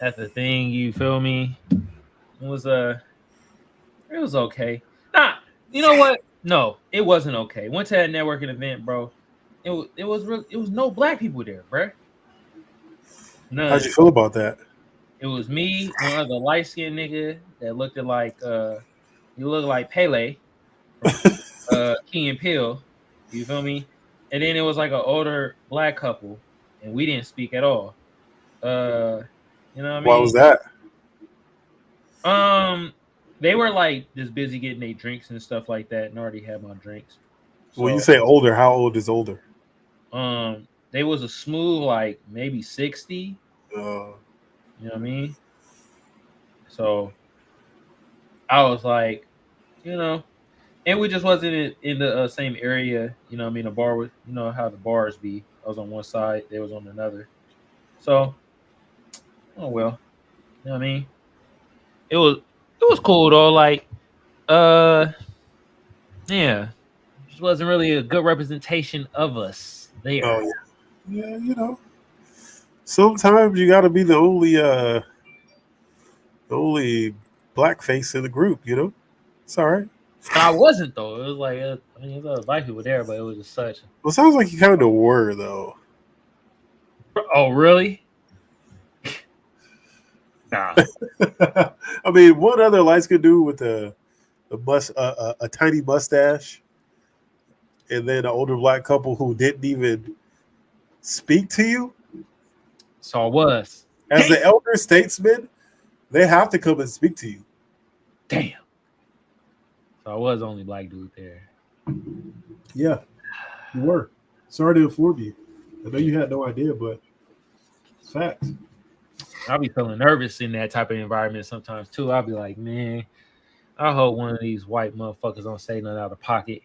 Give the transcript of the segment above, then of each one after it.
at the thing. You feel me? It was it was okay. Nah, you know what? No, it wasn't okay. Went to that networking event, bro. It was no black people there, bro. How'd None. you feel about that? It was me, one other light skinned nigga that looked at like he looked like Pele from Key and Peele. You feel me? And then it was like an older black couple, and we didn't speak at all. Uh, you know what I Why mean? was that? Um, they were like just busy getting their drinks and stuff like that, and already had my drinks. When you So, say older, how old is older? they was a smooth like maybe 60. Uh, You know what I mean? So I was like, you know, and we just wasn't in the same area. You know what I mean? The bar was, you know how the bars be. I was on one side, they was on another. So, oh well. You know what I mean? It was cool though. Like, uh, yeah, just wasn't really a good representation of us oh there. yeah, yeah. Sometimes you got to be the only black face in the group. It's all right. And I wasn't though. It was like, I mean, there's other black people there, but it was just such. Well, it sounds like you kind of were though. Oh, really? Nah. I mean, what other lights could do with a tiny mustache, and then an older black couple who didn't even speak to you So I was. as the elder statesman. They have to come and speak to you. Damn. So I was the only black dude there. Yeah, you were. Sorry to inform you. I know you had no idea, but it's facts. I'll be feeling nervous in that type of environment sometimes too. I'll be like, man, I hope one of these white motherfuckers don't say nothing out of pocket.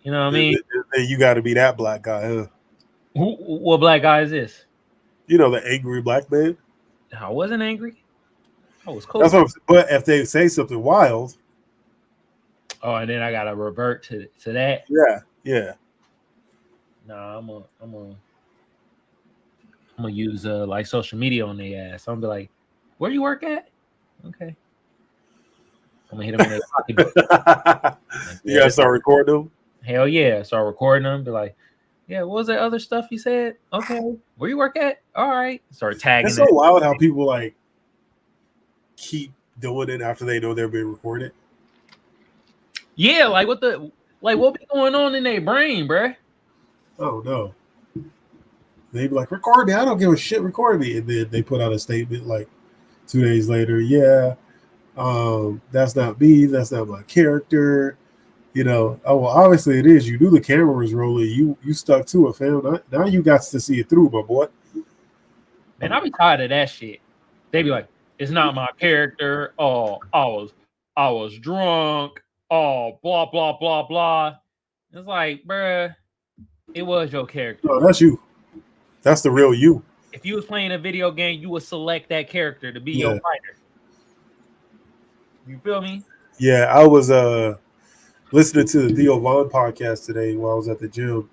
You know what I And mean? then you got to be that black guy, huh? What black guy is this? You know, the angry black man. I wasn't angry. I was That's cool. what but if they say something wild, Oh, and then I gotta revert to that. yeah, yeah. Nah, I'm gonna use like social media on their ass. I'm gonna be like, where you work at? Okay. I'm gonna hit them in their pocketbook. Like, You yeah, gotta start recording them. hell yeah. Start recording them. Be like, yeah, what was that other stuff you said? Okay. Where you work at? All right. Start tagging It's so it. wild how people like keep doing it after they know they're being recorded. Yeah, like what be going on in their brain, bruh? Oh no. They be like, record me. I don't give a shit, record me. And then they put out a statement like 2 days later, yeah, that's not me, that's not my character. Oh well, obviously it is. You knew the camera was rolling. You stuck to it, fam. Now you got to see it through, my boy. Man, I be tired of that shit. They be like, it's not my character. Oh, I was drunk. Oh, blah blah blah blah. It's like, bruh, it was your character. No, that's you. That's the real you. If you was playing a video game, you would select that character to be your Yeah. fighter. You feel me? Yeah, I was listening to the Theo Vaughn podcast today while I was at the gym,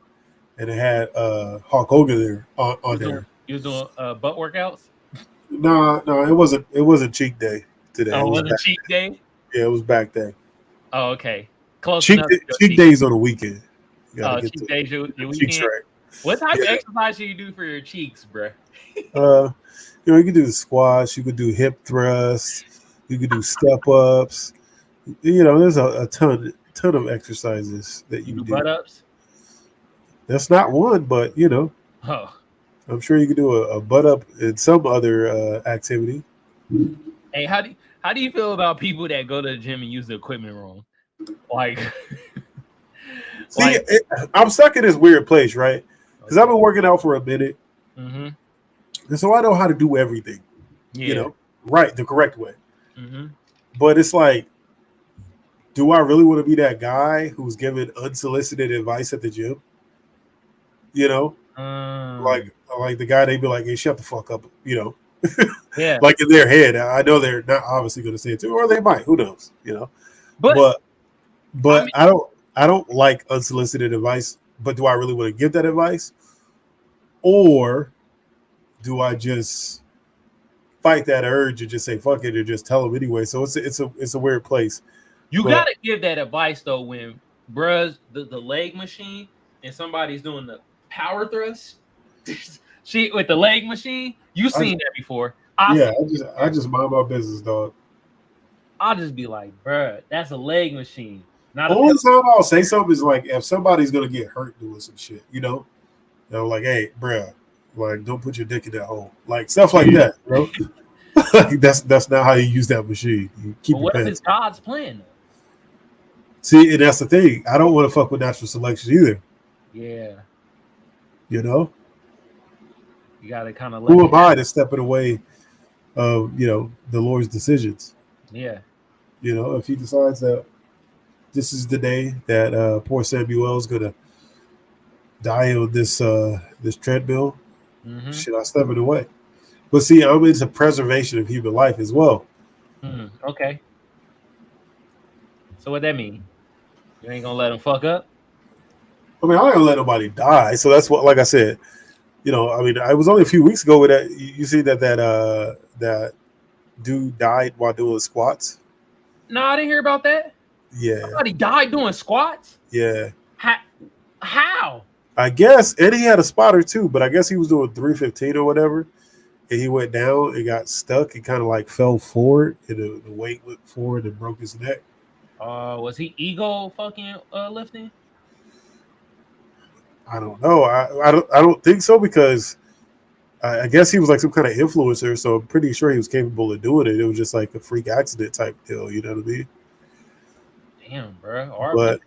and it had Hulk Hogan there on there. You was doing butt workouts? No, it wasn't cheek day today. Oh, It it was wasn't back. cheat day? Yeah, it was back day. Oh, okay. Close Cheek enough. cheek days on the weekend. You gotta Oh, get cheat the days your cheeks weekend. right. What type of Yeah. exercise should you do for your cheeks, bruh? You could do the squats, you could do hip thrusts, you could do step ups. There's a ton of exercises that You you do can do. butt ups? That's not one, but Oh. I'm sure you could do a butt up in some other activity. Hey, how do you feel about people that go to the gym and use the equipment wrong? Like, See, I'm stuck in this weird place, right? Because I've been working out for a minute, mm-hmm. and so I know how to do everything, Yeah. right, the correct way. Mm-hmm. But it's like, do I really want to be that guy who's giving unsolicited advice at the gym? Like the guy, they'd be like, "Hey, shut the fuck up," Yeah. like in their head. I know they're not obviously going to say it to, or they might. Who knows? But But I don't like unsolicited advice. But do I really want to give that advice, or do I just fight that urge and just say fuck it and just tell them anyway. So it's a weird place. You gotta give that advice though when bruh's the leg machine and somebody's doing the power thrust. She with the leg machine. You seen that before? I just mind my business, dog. I'll just be like, bruh, that's a leg machine. Not the only time I'll say something is like if somebody's gonna get hurt doing some shit, you know, like, hey, bruh, like don't put your dick in that hole, like stuff like that, bro. Like, that's not how you use that machine. You keep. But what if it's God's plan? See, and that's the thing. I don't want to fuck with natural selection either. Yeah. You know. You gotta kind of. Who am I to step in the way of the Lord's decisions? Yeah. You know, if He decides that this is the day that poor Samuel is gonna die on this treadmill, should I step in the way? But see, I'm into preservation of human life as well. Okay. So what that mean? You ain't gonna let them fuck up? I mean, I ain't gonna let nobody die. So that's what, like I said, I mean, I was only a few weeks ago with that. You see that dude died while doing squats? No, I didn't hear about that. Yeah. Somebody died doing squats? Yeah. How? I guess, and he had a spotter too, but I guess he was doing 315 or whatever, and he went down and got stuck and kind of like fell forward, and the weight went forward and broke his neck. Was he ego fucking lifting? I don't know. I don't think so, because I guess he was like some kind of influencer, so I'm pretty sure he was capable of doing it. It was just like a freak accident type deal, you know what I mean? Damn, bro.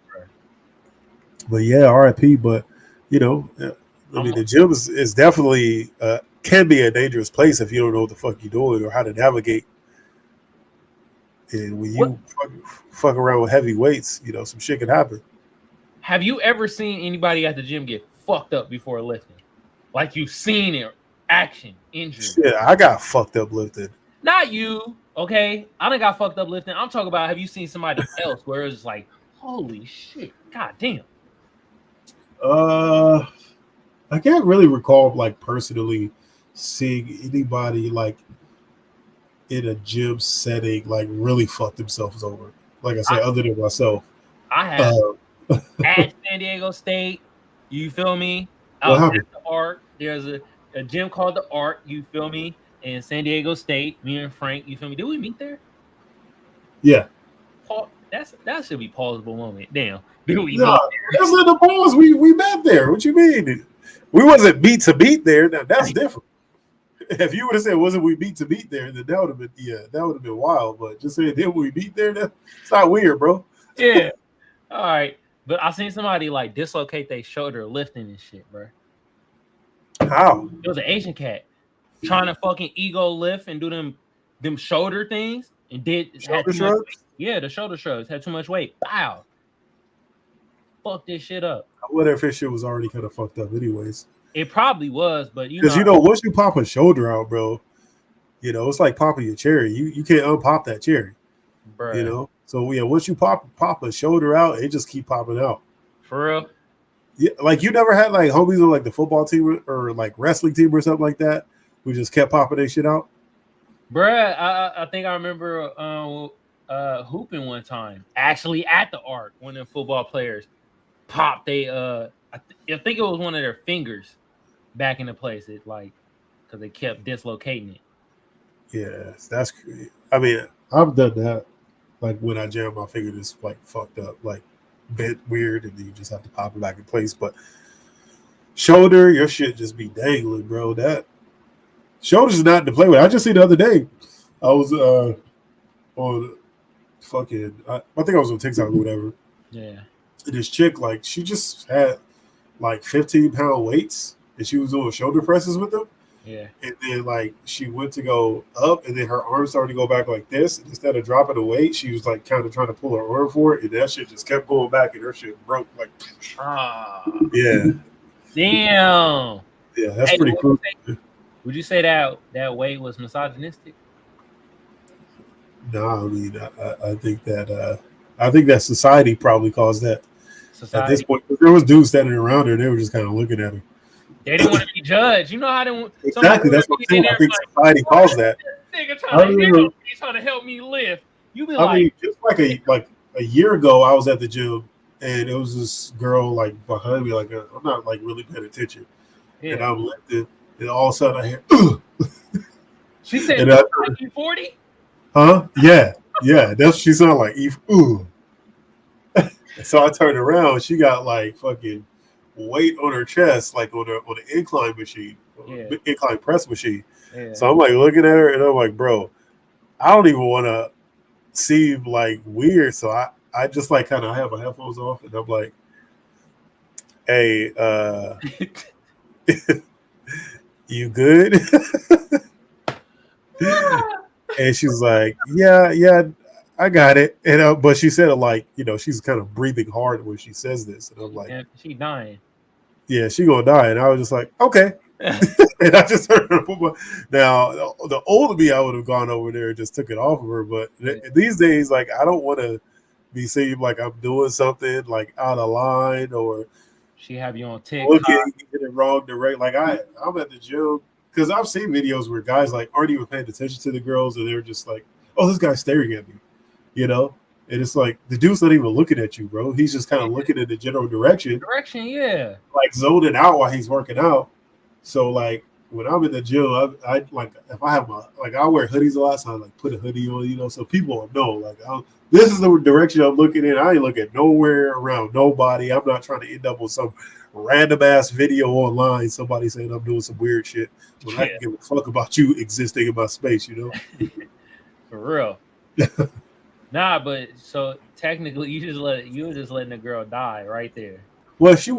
But yeah, RIP. But I mean, the gym is definitely can be a dangerous place if you don't know what the fuck you're doing or how to navigate. And when you fuck around with heavy weights, some shit can happen. Have you ever seen anybody at the gym get fucked up before lifting? Like you've seen it, action, injury. Shit, I got fucked up lifting. Not you, okay? I done got fucked up lifting. I'm talking about, have you seen somebody else where it's like, holy shit, god damn. I can't really recall like personally seeing anybody like in a gym setting like really fuck themselves over. Like I said, other than myself. I have at San Diego State, you feel me? Out at the Arc, there's a gym called the Arc, you feel me? In San Diego State, me and Frank, you feel me? Did we meet there? Yeah. That should be pausable moment. Damn. Did we meet there? That's in the pause. We met there. What you mean? We wasn't beat to beat there. Now that's different. If you would have said wasn't we beat to beat there, then that would have been wild. But just saying did we beat there, that's not weird, bro. Yeah. All right. But I seen somebody like dislocate their shoulder lifting and shit, bro. How? It was an Asian cat trying to fucking ego lift and do them shoulder things and shoulder shrugs? Yeah, the shoulder shrugs had too much weight. Wow. Fuck this shit up. I wonder if his shit was already kind of fucked up anyways. It probably was, but because once you pop a shoulder out, bro, it's like popping your cherry. You can't unpop that cherry. Bruh. So yeah, once you pop a shoulder out, it just keep popping out. For real? Yeah, like you never had like homies on like the football team or like wrestling team or something like that who just kept popping their shit out. Bruh, I think I remember hooping one time, actually at the Arc, when the football players popped I think it was one of their fingers back into place. It like because they kept dislocating it. Yes, that's crazy. I mean, I've done that. Like when I jam my finger, just like fucked up, like bent weird, and then you just have to pop it back in place. But shoulder, your shit just be dangling, bro. That shoulder's not to play with. I just seen the other day. I was on fucking. I think I was on TikTok or whatever. Yeah. And this chick, like, she just had like 15-pound weights, and she was doing shoulder presses with them. Yeah. And then like she went to go up, and then her arm started to go back like this. And instead of dropping the weight, she was like kind of trying to pull her arm forward, and that shit just kept going back, and her shit broke like. Yeah. Damn. Yeah, that's pretty cool. Would you say that weight was misogynistic? No, I mean, I think that society probably caused that. At this point, there was dudes standing around her, and they were just kind of looking at her. They didn't want to be judged. You know how they want. Exactly. That's what I'm saying. I think society caused that. He's trying to help me lift. You be like, just like a year ago, I was at the gym and it was this girl like behind me, like I'm not like really paying attention, and I'm lifting, and all of a sudden I hear, she said, like E40? Huh? Yeah. That's what she sounded like. So I turned around, she got like fucking weight on her chest, like on the incline machine, incline press machine. Yeah. So I'm like looking at her and I'm like, bro, I don't even want to seem like weird. So I just like kind of have my headphones off and I'm like, hey, you good? And she's like, yeah, I got it. And but she said it like, she's kind of breathing hard when she says this. And I'm like, she dying. Yeah, she gonna die. And I was just like, okay. And I just heard her put now the older me, I would have gone over there and just took it off of her. But these days, like I don't want to be seen like I'm doing something like out of line or she have you on TikTok looking in the wrong direction. Like I'm at the gym because I've seen videos where guys like aren't even paying attention to the girls and they're just like, oh, this guy's staring at me, And it's like the dude's not even looking at you, bro. He's just kind of looking in the general direction. Yeah. Like zoning out while he's working out. So like when I'm in the gym, I like if I have I wear hoodies a lot, so I like put a hoodie on, so people will know like this is the direction I'm looking in. I ain't looking nowhere around nobody. I'm not trying to end up with some random ass video online. Somebody saying I'm doing some weird shit when I can give a fuck about you existing in my space, For real. Nah, but so technically you were just letting the girl die right there. Well, she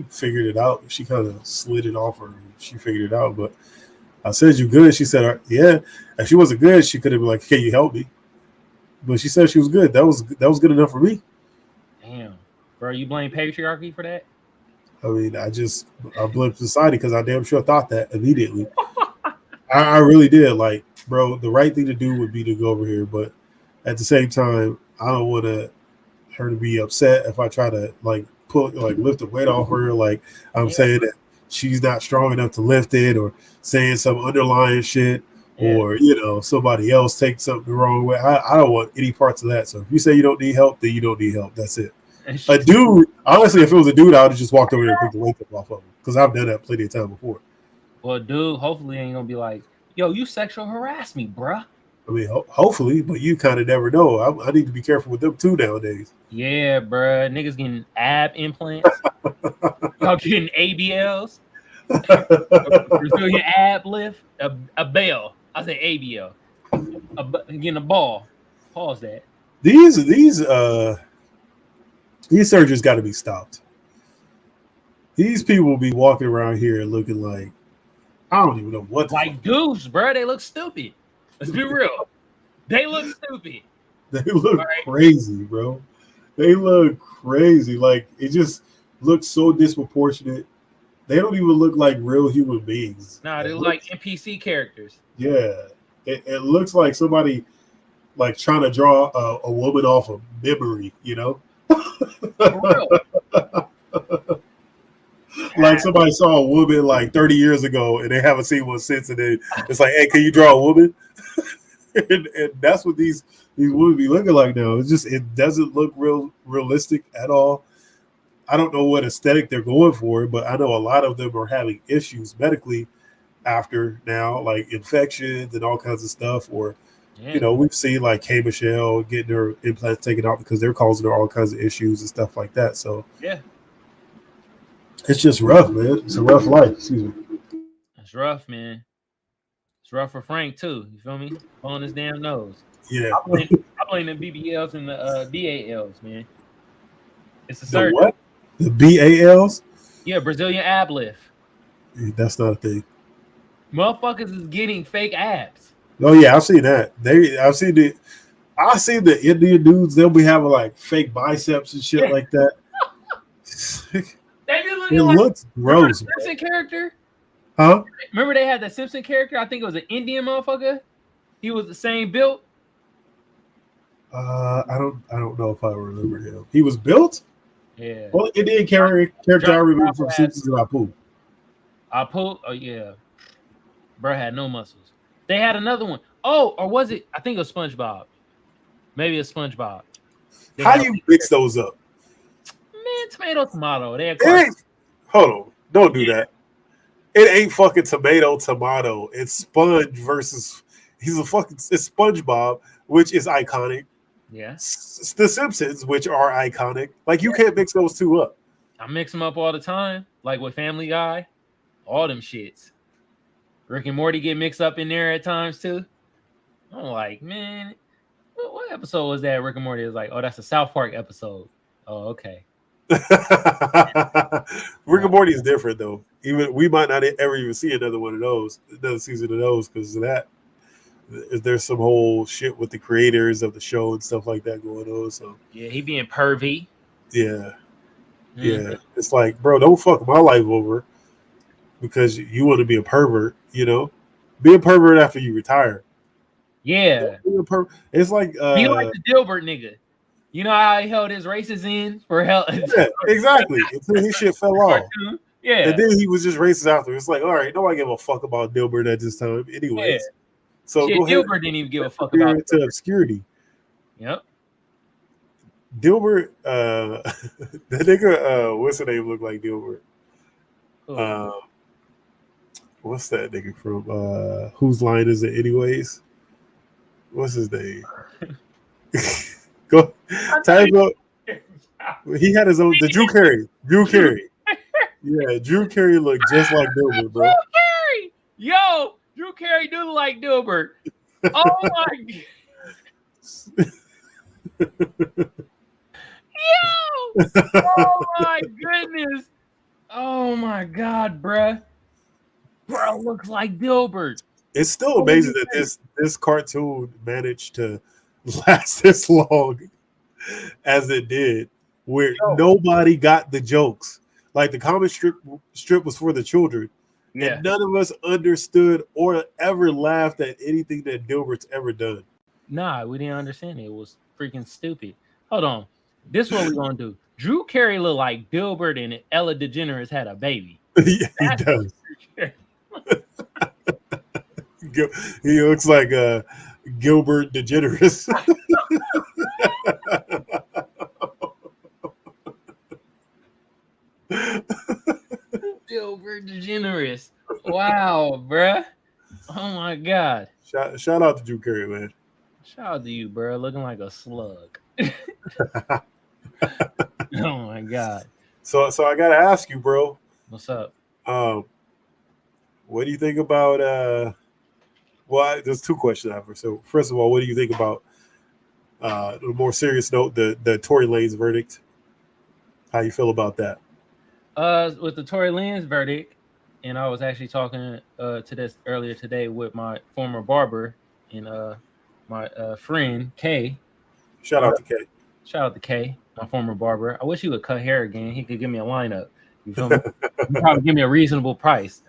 figured it out. She kind of slid it off her. She figured it out. But I said, you good? She said, yeah. If she wasn't good, she could have been like, can you help me? But she said she was good. That was good enough for me. Damn. Bro, you blame patriarchy for that? I mean, I blame society because I damn sure thought that immediately. I really did. Like, bro, the right thing to do would be to go over here. But at the same time, I don't want her to be upset if I try to lift the weight off her. Like I'm saying that she's not strong enough to lift it, or saying some underlying shit, or somebody else take something the wrong way. I don't want any parts of that. So if you say you don't need help, then you don't need help. That's it. A dude, honestly, if it was a dude, I would have just walked over there and picked the weight up off of him because I've done that plenty of time before. Well, dude, hopefully ain't gonna be like, yo, you sexual harass me, bruh. I mean, hopefully, but you kind of never know. I need to be careful with them too nowadays. Yeah, bruh. Niggas getting ab implants. Y'all getting ABLs. Brazilian ab lift. A bell. I say ABL. Getting a ball. Pause that. These surgeries got to be stopped. These people will be walking around here looking like, I don't even know what. Like goose, bro. They look stupid. Let's be real. They look stupid. They look crazy, bro. They look crazy. Like, it just looks so disproportionate. They don't even look like real human beings. Nah, they look like NPC characters. Yeah. It looks like somebody like trying to draw a woman off of memory, For real. Like somebody saw a woman like 30 years ago and they haven't seen one since, and then it's like, hey, can you draw a woman? and that's what these women be looking like now. It doesn't look realistic at all. I don't know what aesthetic they're going for, but I know a lot of them are having issues medically after now, like infections and all kinds of stuff. Or we've seen like K Michelle getting her implants taken out because they're causing her all kinds of issues and stuff like that. So yeah. It's just rough, man. It's a rough life. Excuse me. It's rough, man. It's rough for Frank too. You feel me? On his damn nose. Yeah. I blame the BBLs and the BALs, man. It's a surgery. The what? The BALs? Yeah, Brazilian ab lift. Yeah, that's not a thing. Motherfuckers is getting fake abs. Oh yeah, I've seen that. I've seen the Indian dudes. They'll be having like fake biceps and shit like that. They be looking it like looks gross. Simpson character? Huh? Remember they had that Simpson character? I think it was an Indian motherfucker. He was the same build. I don't know if I remember him. He was built? Yeah. Well, Indian character I remember from Simpsons and Apu. Apu? Oh yeah. Bro had no muscles. They had another one. Oh, or was it? I think it was SpongeBob. Maybe it's SpongeBob. They How had you mix those up? man, tomato. They had It ain't, hold on, don't do that. It ain't fucking tomato. It's Sponge versus it's SpongeBob, which is iconic. yeah. The Simpsons, which are iconic. Like you can't mix those two up. I mix them up all the time, like with Family Guy, all them shits. Rick and Morty get mixed up in there at times too. I'm like, man, what episode was that? Rick and Morty is like, oh, that's a South Park episode. Oh, okay. Rick and Morty is different though. Even we might not ever even see another one of those, another season of those, because of that. There's some whole shit with the creators of the show and stuff like that going on. So yeah, he being pervy. Yeah. Yeah. It's like, bro, don't fuck my life over because you want to be a pervert, you know? Be a pervert after you retire. Yeah. It's like he like the Dilbert nigga. You know how he held his races in for hell? Yeah, exactly. Until his shit fell off. Yeah. And then he was just racist after. It's like, all right, nobody give a fuck about Dilbert at this time. Anyways. Yeah. So shit, go ahead. Dilbert didn't even give a fuck about it. To obscurity. Yep. Dilbert, the nigga, what's the name look like Dilbert? What's that nigga from? Whose line is it anyways? What's his name? Go type up. He had his own. The Drew Carey. Yeah, Drew Carey looked just like Dilbert, bro. Drew Carey, yo, Drew Carey do look like Dilbert. Oh my. Yo! Oh my goodness! Oh my god, bruh. Bro looks like Dilbert. It's still amazing that this cartoon managed to last this long as it did, where nobody got the jokes. Like the comic strip was for the children. Yeah. And none of us understood or ever laughed at anything that Dilbert's ever done. Nah, we didn't understand it. It was freaking stupid. Hold on. This is what we're gonna do. Drew Carey looked like Dilbert and Ella DeGeneres had a baby. Yeah, he does. He looks like Gilbert DeGeneres. Gilbert DeGeneres. Wow, bruh. Oh my god. Shout out to Drew Carey, man. Shout out to you, bruh. Looking like a slug. Oh my god. So I gotta ask you, bro. What's up? What do you think about well, there's two questions after. So first of all, what do you think about a more serious note, the Tory Lanez verdict? How you feel about that? With the Tory Lanez verdict, and I was actually talking to this earlier today with my former barber and my friend Kay. Shout out to Kay. Shout out to Kay, my former barber. I wish he would cut hair again. He could give me a lineup. You feel me? He'd probably give me a reasonable price.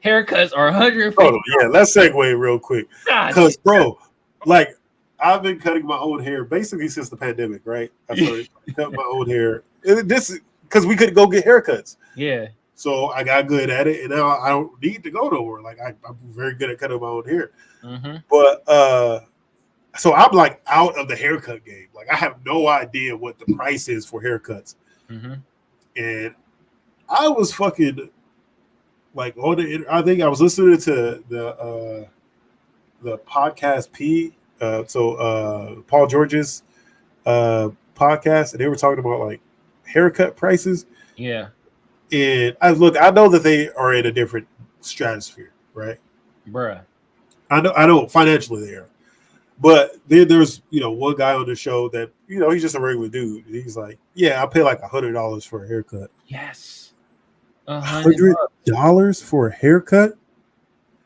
Haircuts are $150. Oh, yeah, let's segue real quick. Because, bro, like, I've been cutting my own hair basically since the pandemic, right? I started cutting my own hair. This because we couldn't go get haircuts. Yeah. So I got good at it, and now I don't need to go nowhere. Like, I'm very good at cutting my own hair. Mm-hmm. But, so I'm, like, out of the haircut game. Like, I have no idea what the price is for haircuts. Mm-hmm. And I was fucking... Like I think I was listening to the podcast P, Paul George's podcast, and they were talking about like haircut prices. Yeah, and I know that they are in a different stratosphere, right? Bruh. I know financially they are, but then there's one guy on the show that he's just a regular dude. He's like, yeah, I pay like $100 for a haircut. Yes. $100 for a haircut,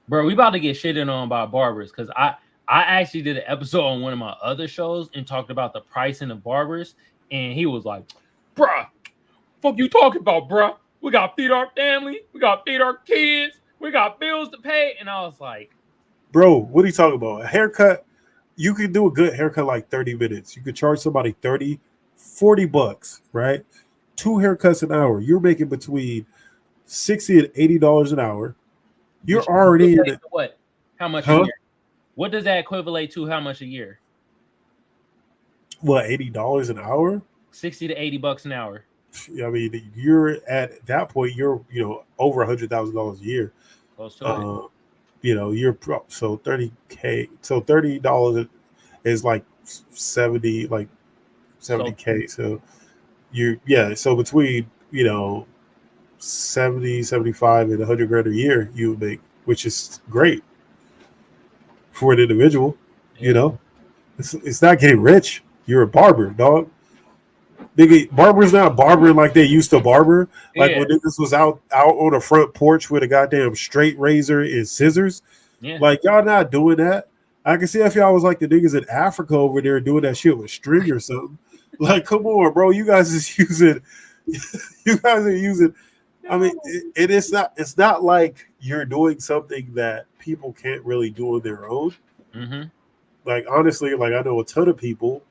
bro. We about to get shitted on by barbers because I actually did an episode on one of my other shows and talked about the pricing of barbers, and he was like, "Bruh, fuck you talking about, bruh? We got to feed our family, we got to feed our kids, we got bills to pay," and I was like, "Bro, what are you talking about? A haircut? You could do a good haircut like 30 minutes. You could charge somebody $40, right? 2 haircuts an hour. You're making between $60 and $80 an hour. You're already in it. What? How much a year? What does that equivalent to? How much a year? What, $80 an hour? 60 to 80 bucks an hour. I mean, you're at that point. You're over $100,000 a year. Close to it. You're so 30K. So $30 is like 70K. So So between 70, 75, and 100 grand a year you would make, which is great for an individual. Yeah. It's not getting rich. You're a barber, dog. Nigga, barbers not barbering like they used to barber. Like when niggas was out on the front porch with a goddamn straight razor and scissors. Yeah. Like, y'all not doing that. I can see if y'all was like the niggas in Africa over there doing that shit with string or something. Like, come on, bro. You guys is using. You guys are using. I mean, it's not like you're doing something that people can't really do on their own. Mm-hmm. Like, honestly, like I know a ton of people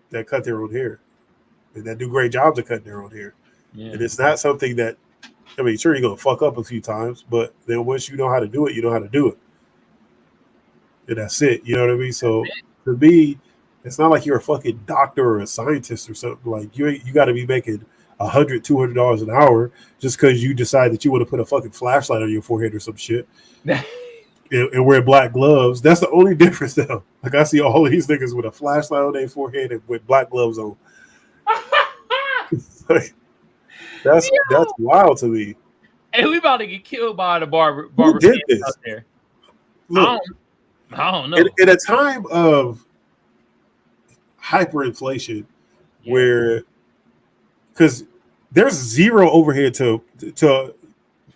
that cut their own hair and that do great jobs at cutting their own hair. Yeah. And it's not something that, I mean, sure, you're going to fuck up a few times, but then once you know how to do it, you know how to do it. And that's it. You know what I mean? So for me, it's not like you're a fucking doctor or a scientist or something. Like you got to be making $100, $200 an hour just because you decide that you want to put a fucking flashlight on your forehead or some shit. And wear black gloves. That's the only difference, though. Like, I see all these niggas with a flashlight on their forehead and with black gloves on. Like, that's wild to me. Hey, we about to get killed by the barber Who did this out there? Look, I don't know. In a time of hyperinflation, where because there's zero overhead to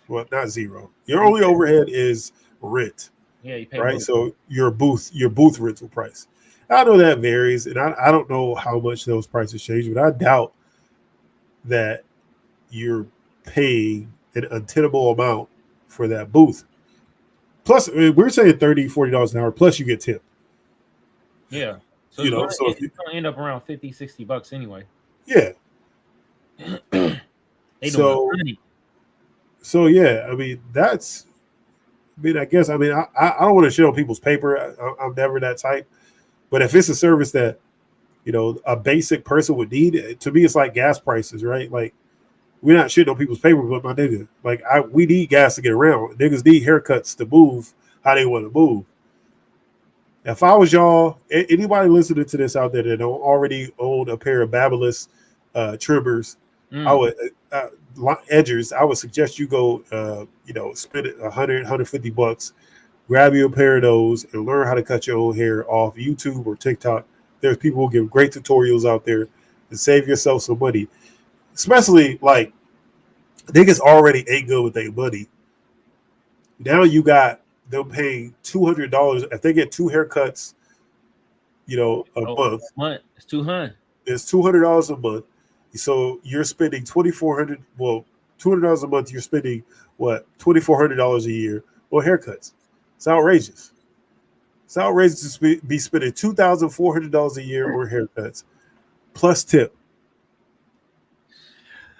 well, not zero. Your only overhead is rent. Yeah, you pay right. booth. So your booth rental price. I know that varies, and I don't know how much those prices change, but I doubt that you're paying an untenable amount for that booth. Plus, I mean, we're saying $30, $40 an hour, plus you get tip. Yeah. So it's going to end up around 50, 60 bucks anyway. Yeah. So yeah, I mean, that's, I guess, I don't want to shit on people's paper. I'm never that type. But if it's a service that, a basic person would need, to me, it's like gas prices, right? Like, we're not shitting on people's paper, but my nigga, like, we need gas to get around. Niggas need haircuts to move how they want to move. If I was y'all, anybody listening to this out there that don't already own a pair of Babyliss trimmers, I would edgers, I would suggest you go, spend $100, $150, grab you a pair of those, and learn how to cut your own hair off YouTube or TikTok. There's people who give great tutorials out there to save yourself some money. Especially, like, niggas already ain't good with their money. Now you got them paying $200 if they get 2 haircuts, a month. It's $200. It's $200 a month. So you're spending $2,400. Well, $200 a month. You're spending what, $2,400 a year on haircuts. It's outrageous. It's outrageous to be spending $2,400 a year on haircuts, plus tip.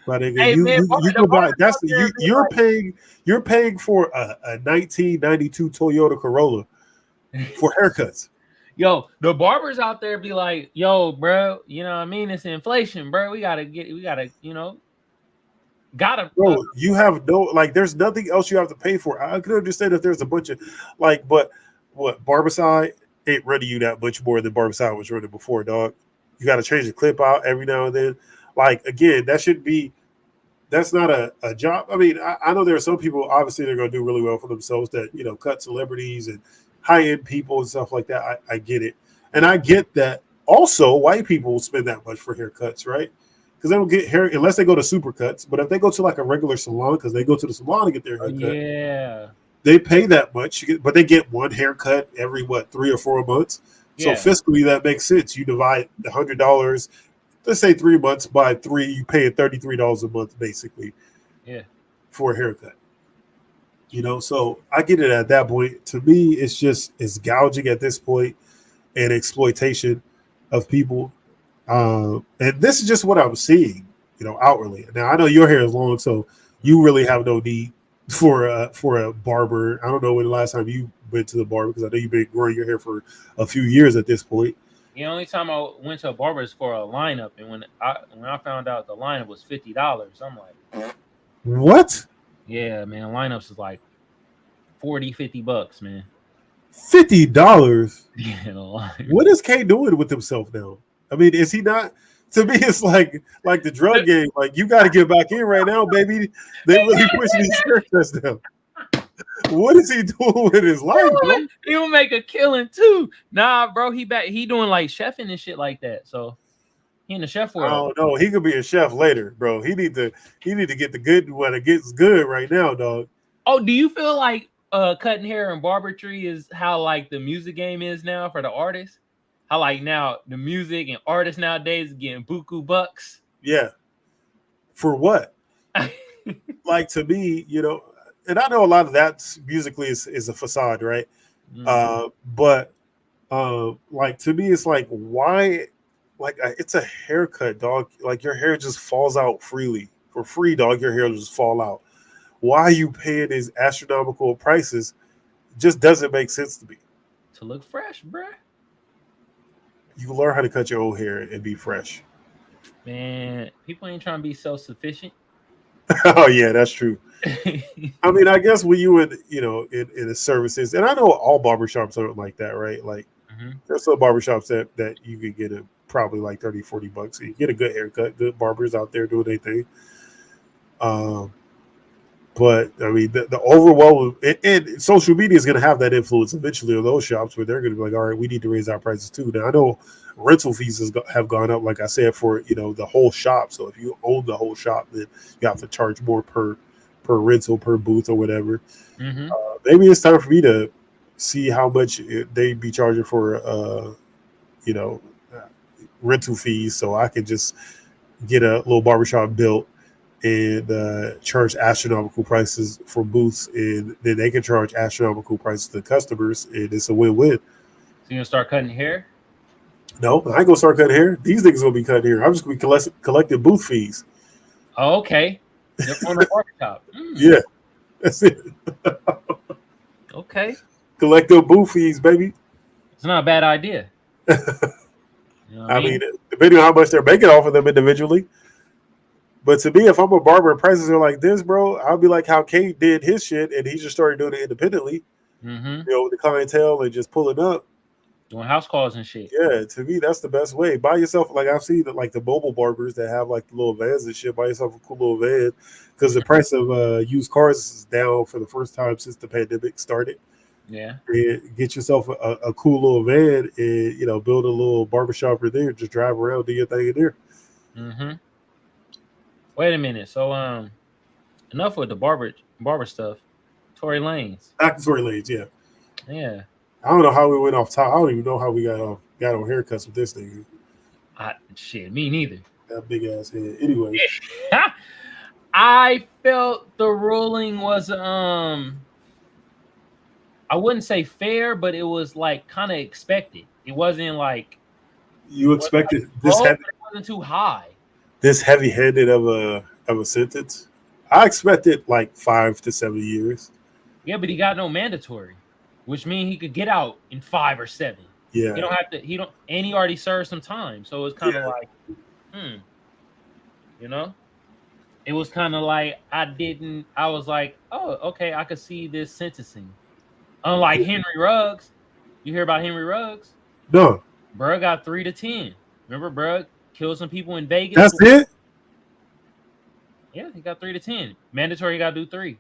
But you're paying for a 1992 Toyota Corolla for haircuts. Yo, the barbers out there be like, yo, bro, you know what I mean? It's inflation, bro. Bro, you have no, like, there's nothing else you have to pay for. I could understand if there's a bunch of, like, but what, Barbicide ain't running you that much more than Barbicide was running before, dog. You got to change the clip out every now and then. Like, again, that's not a job. I mean, I know there are some people, obviously, they're going to do really well for themselves that, cut celebrities and high-end people and stuff like that. I get it. And I get that also white people spend that much for haircuts, right? Because they don't get hair unless they go to Supercuts. But if they go to like a regular salon, because they go to the salon to get their haircut, they pay that much, but they get one haircut every, 3 or 4 months? So fiscally, that makes sense. You divide the $100, let's say 3 months by 3, you pay $33 a month, basically, for a haircut. So I get it at that point. To me, it's gouging at this point and exploitation of people. And this is just what I'm seeing, outwardly. Now, I know your hair is long, so you really have no need for a barber. I don't know when the last time you went to the barber because I know you've been growing your hair for a few years at this point. The only time I went to a barber is for a lineup, and when I found out the lineup was $50, I'm like, What? yeah, man, lineups is like 40, $50, man. $50? Yeah, the line. What is K doing with himself now? I mean, is he not? To me, it's like the drug game. Like you got to get back in right now, baby. They really pushing these haircuts now. What is he doing with his life, bro? He'll make a killing too. Nah, bro, he doing like chefing and shit like that. So he in the chef I world. don't know. He could be a chef later, bro. He need to get the good when it gets good right now, dog. Oh, do you feel like cutting hair and barberry is how like the music game is now for the artists? How like now the music and artists nowadays is getting buku bucks? Yeah. For what? Like to me, and I know a lot of that musically is a facade, right? But like to me, it's like why? Like it's a haircut, dog. Like your hair just falls out freely for free, dog. Your hair will just fall out. Why are you paying these astronomical prices? Just doesn't make sense to me. To look fresh, bruh. You learn how to cut your own hair and be fresh. Man, people ain't trying to be self-sufficient. Oh yeah, that's true. I mean, I guess when you in the services, and I know all barbershops are like that, right? Like there's some barbershops that you can get a probably like 30, $40. So you get a good haircut, good barbers out there doing their thing. But I mean, the overwhelming and social media is going to have that influence eventually on those shops where they're going to be like, all right, we need to raise our prices too. Now I know rental fees have gone up, like I said, for the whole shop. So if you own the whole shop, then you have to charge more per rental, per booth or whatever. Maybe it's time for me to see how much they be charging for rental fees, so I can just get a little barbershop built and charge astronomical prices for booths, and then they can charge astronomical prices to customers, and it's a win-win. So you gonna start cutting hair? No, I ain't gonna start cutting hair. These niggas gonna be cutting hair. I'm just gonna be collecting booth fees. Oh, okay. They're on the barbershop. Yeah, that's it. Okay. Collect them booth fees, baby. It's not a bad idea. I mean, depending on how much they're making off of them individually. But to me, if I'm a barber and prices are like this, bro, I'll be like how Kate did his shit, and he just started doing it independently. With the clientele and just pulling up, doing house calls and shit. Yeah, to me, that's the best way. Buy yourself, like I've seen like the mobile barbers that have like the little vans and shit. Buy yourself a cool little van because the price of used cars is down for the first time since the pandemic started. Yeah, and get yourself a cool little van and build a little barbershop right there. Just drive around, do your thing in there. Wait a minute. So enough with the barber stuff. Tory Lanez. Back to Tory Lanez, yeah. Yeah. I don't know how we went off top. I don't even know how we got on haircuts with this thing. Shit, me neither. That big ass head. Anyway. I felt the ruling was I wouldn't say fair, but it was like kind of expected. It wasn't like you expected this heavy, it wasn't too high. This heavy-handed of a sentence. I expected like 5 to 7 years. Yeah, but he got no mandatory, which means he could get out in 5 or 7. Yeah. He don't have to, and he already served some time. So it was kind of like, it was kind of like I was like, oh, okay, I could see this sentencing. Unlike Henry Ruggs. You hear about Henry Ruggs? No. Bruh got 3 to 10. Remember, bruh killed some people in Vegas? That's it? Yeah, he got 3 to 10. Mandatory, got to do 3.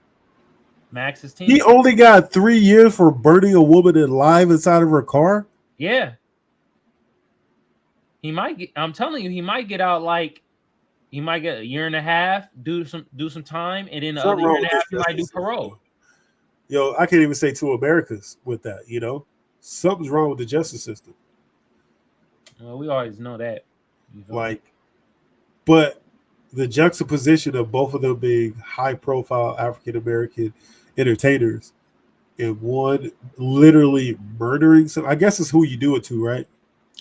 Max is 10. He only got 3 years for burning a woman alive inside of her car? Yeah. He might get, I'm telling you, he might get out like, he might get a year and a half, do some time, and then the other year and a half, he might do parole. Yo, I can't even say 2 Americas with that, Something's wrong with the justice system. Well, we always know that. But the juxtaposition of both of them being high-profile African-American entertainers and one literally murdering some, I guess it's who you do it to, right?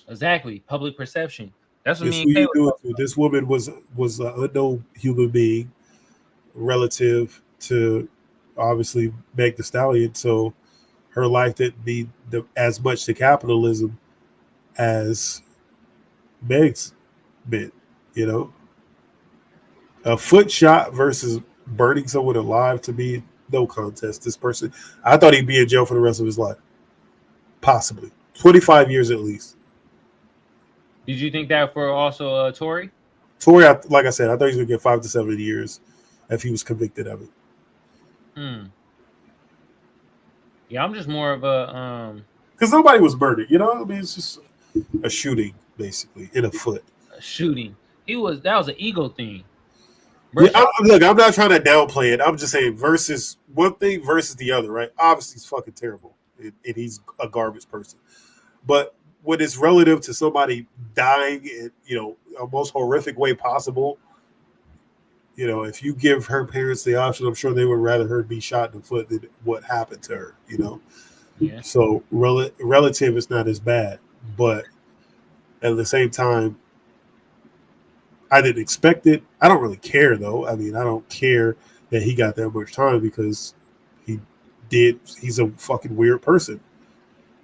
Exactly. Public perception. That's what me and Kay do it to. This woman was an unknown human being relative to obviously Meg the Stallion, so her life didn't mean as much to capitalism as Meg's meant. You know, a foot shot versus burning someone alive, to me, no contest. This person, I thought he'd be in jail for the rest of his life, possibly 25 years at least. Did you think that for also Tory? Tory, like I said, I thought he was gonna get 5 to 7 years if he was convicted of it. Yeah, I'm just more of a because nobody was murdered. You know, I mean, it's just a shooting basically in a foot. shooting. That was an ego thing. Yeah, look, I'm not trying to downplay it. I'm just saying versus one thing versus the other, right? Obviously, he's fucking terrible, and he's a garbage person. But when it's relative to somebody dying in, a most horrific way possible, if you give her parents the option, I'm sure they would rather her be shot in the foot than what happened to her, Yeah. So relative is not as bad, but at the same time, I didn't expect it. I don't really care, though. I mean, I don't care that he got that much time because he's a fucking weird person.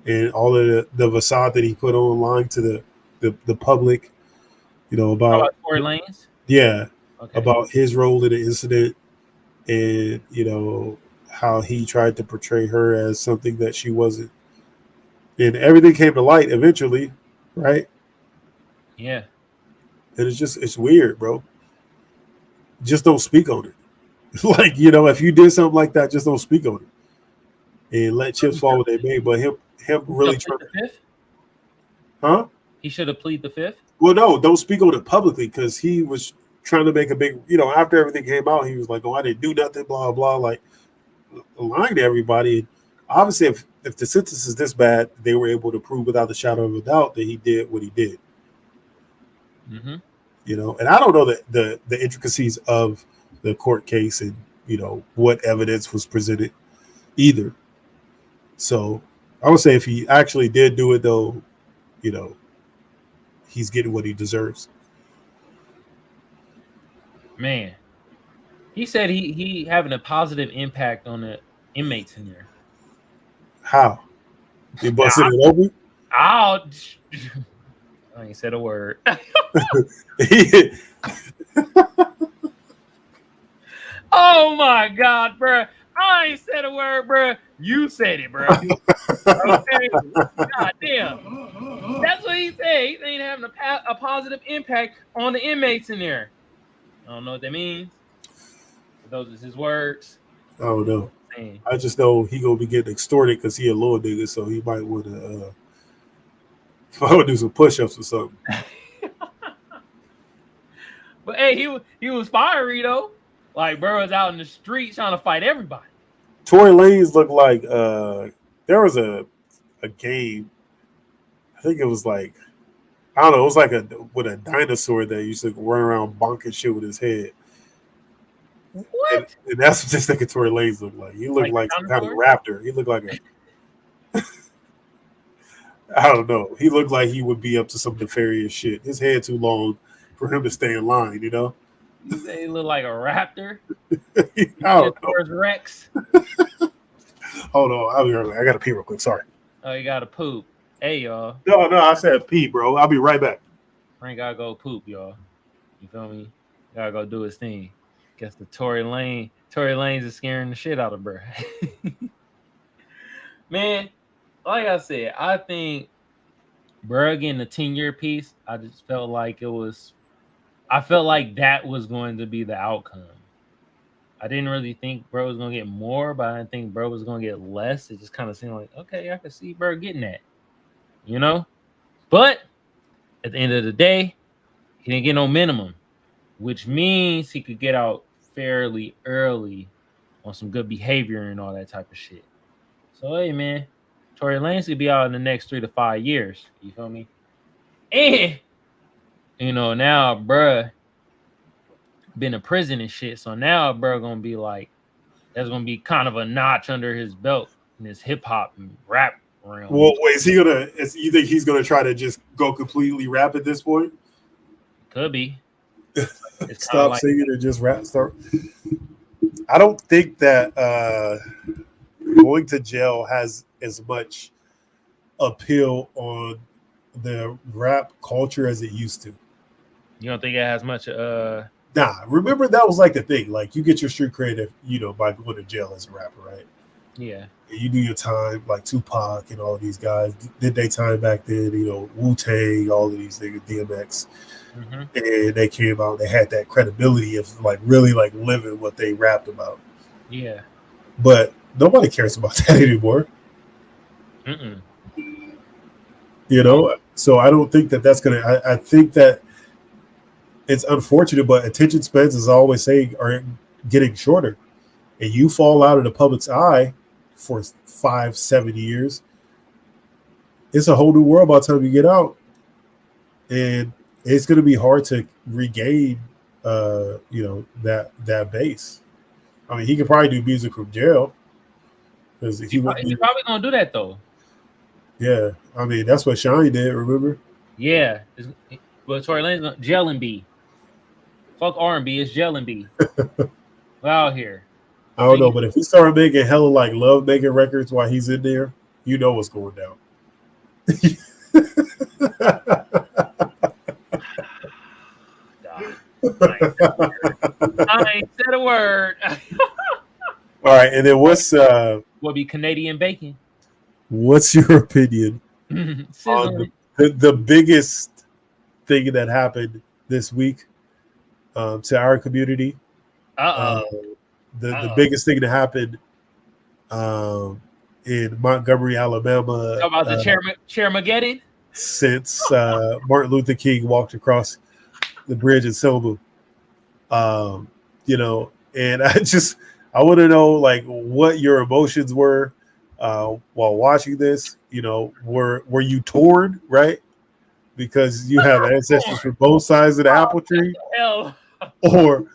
And all of the facade that he put online to the public, about Tory Lanez? Yeah. Okay. About his role in the incident and, how he tried to portray her as something that she wasn't. And everything came to light eventually, right? Yeah. And it's weird, bro. Just don't speak on it. Like, if you did something like that, just don't speak on it. And let chips fall where they may. But him really trying the fifth? Huh? He should have pleaded the fifth? Well, no, don't speak on it publicly because he was trying to make a big, after everything came out, he was like, oh, I didn't do nothing, blah, blah, like lying to everybody. And obviously, if the sentence is this bad, they were able to prove without a shadow of a doubt that he did what he did. Mm-hmm. And I don't know the intricacies of the court case and, what evidence was presented either. So I would say if he actually did do it, though, he's getting what he deserves. Man, he said he having a positive impact on the inmates in there. How? He busted it open? I ain't said a word. Oh my God, bro! I ain't said a word, bro. You said it, bro. Okay. God damn. That's what he said. He ain't having a positive impact on the inmates in there. I don't know what that means. But those are his words. I don't know. I just know he gonna be getting extorted because he a little nigga, so he might want to do some push-ups or something. But hey, he was fiery though. Like bro was out in the street trying to fight everybody. Tory Lanez looked like there was a game. I think it was like I don't know. It was like with a dinosaur that used to run around bonking shit with his head. What? And that's what this nigga Tory Lanez looked like. He looked like some kind of raptor. He looked like a I don't know. He looked like he would be up to some nefarious shit. His head too long for him to stay in line, You say he looked like a raptor? I don't know. Rex? Hold on. I'll be right back. I gotta pee real quick. Sorry. Oh, you gotta poop. Hey, y'all. No, I said pee, bro. I'll be right back. Frank gotta go poop, y'all. You feel me? Gotta go do his thing. Guess the Tory Lanez is scaring the shit out of bro. Man, like I said, I think bro getting a 10-year piece, I just felt like that was going to be the outcome. I didn't really think bro was gonna get more, but I didn't think bro was gonna get less. It just kind of seemed like, okay, I can see bro getting that. But at the end of the day, he didn't get no minimum, which means he could get out fairly early on some good behavior and all that type of shit. So hey man, Tory Lanez could be out in the next 3 to 5 years. You feel me? And now bruh been in prison and shit. So now bruh gonna be like, that's gonna be kind of a notch under his belt in his hip hop and rap realm. Well, wait, you think he's gonna try to just go completely rap at this point? Could be. Stop singing and just rap. Start. I don't think that going to jail has as much appeal on the rap culture as it used to. You don't think it has much? Nah, remember that was like the thing. Like you get your street credit, by going to jail as a rapper, right? Yeah. And you do your time, like Tupac and all of these guys did their time back then. Wu Tang, all of these niggas, DMX, and they came out. They had that credibility of like really like living what they rapped about. Yeah. But nobody cares about that anymore. Mm-mm. So I don't think that that's gonna. I think that it's unfortunate, but attention spans, as I always say, are getting shorter, and you fall out of the public's eye for 5-7 years. It's a whole new world by the time you get out, and it's going to be hard to regain, that base. I mean, he could probably do music from jail because He's probably gonna do that though. Yeah, I mean that's what Shine did. Remember? Yeah, but Tory Lanez jail and B. Fuck R&B, it's jail and B. We're out here. I don't know, but if he started making hella like love making records while he's in there, you know what's going down. I ain't said a word. All right, and then what's will be Canadian bacon? What's your opinion on the biggest thing that happened this week to our community? The biggest thing that happened in Montgomery, Alabama. How about the Chairmageddon? Since Martin Luther King walked across the bridge in Selma. And I want to know like what your emotions were while watching this. Were you torn, right? Because you have ancestors from both sides of the apple tree. Or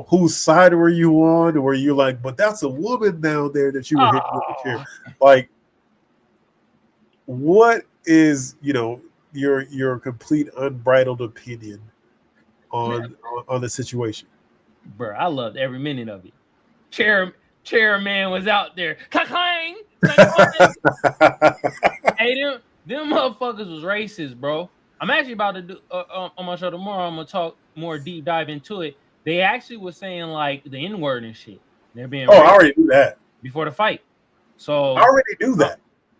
whose side were you on? Or were you like, but that's a woman down there that you were hitting with the chair? Like, what is your complete unbridled opinion on the situation? Bro, I loved every minute of it. Chairman was out there. Hey, them motherfuckers was racist, bro. I'm actually about to do on my show tomorrow. I'm gonna talk more deep dive into it. They actually was saying like the N-word and shit. They're being I already knew that before the fight. So I already knew that.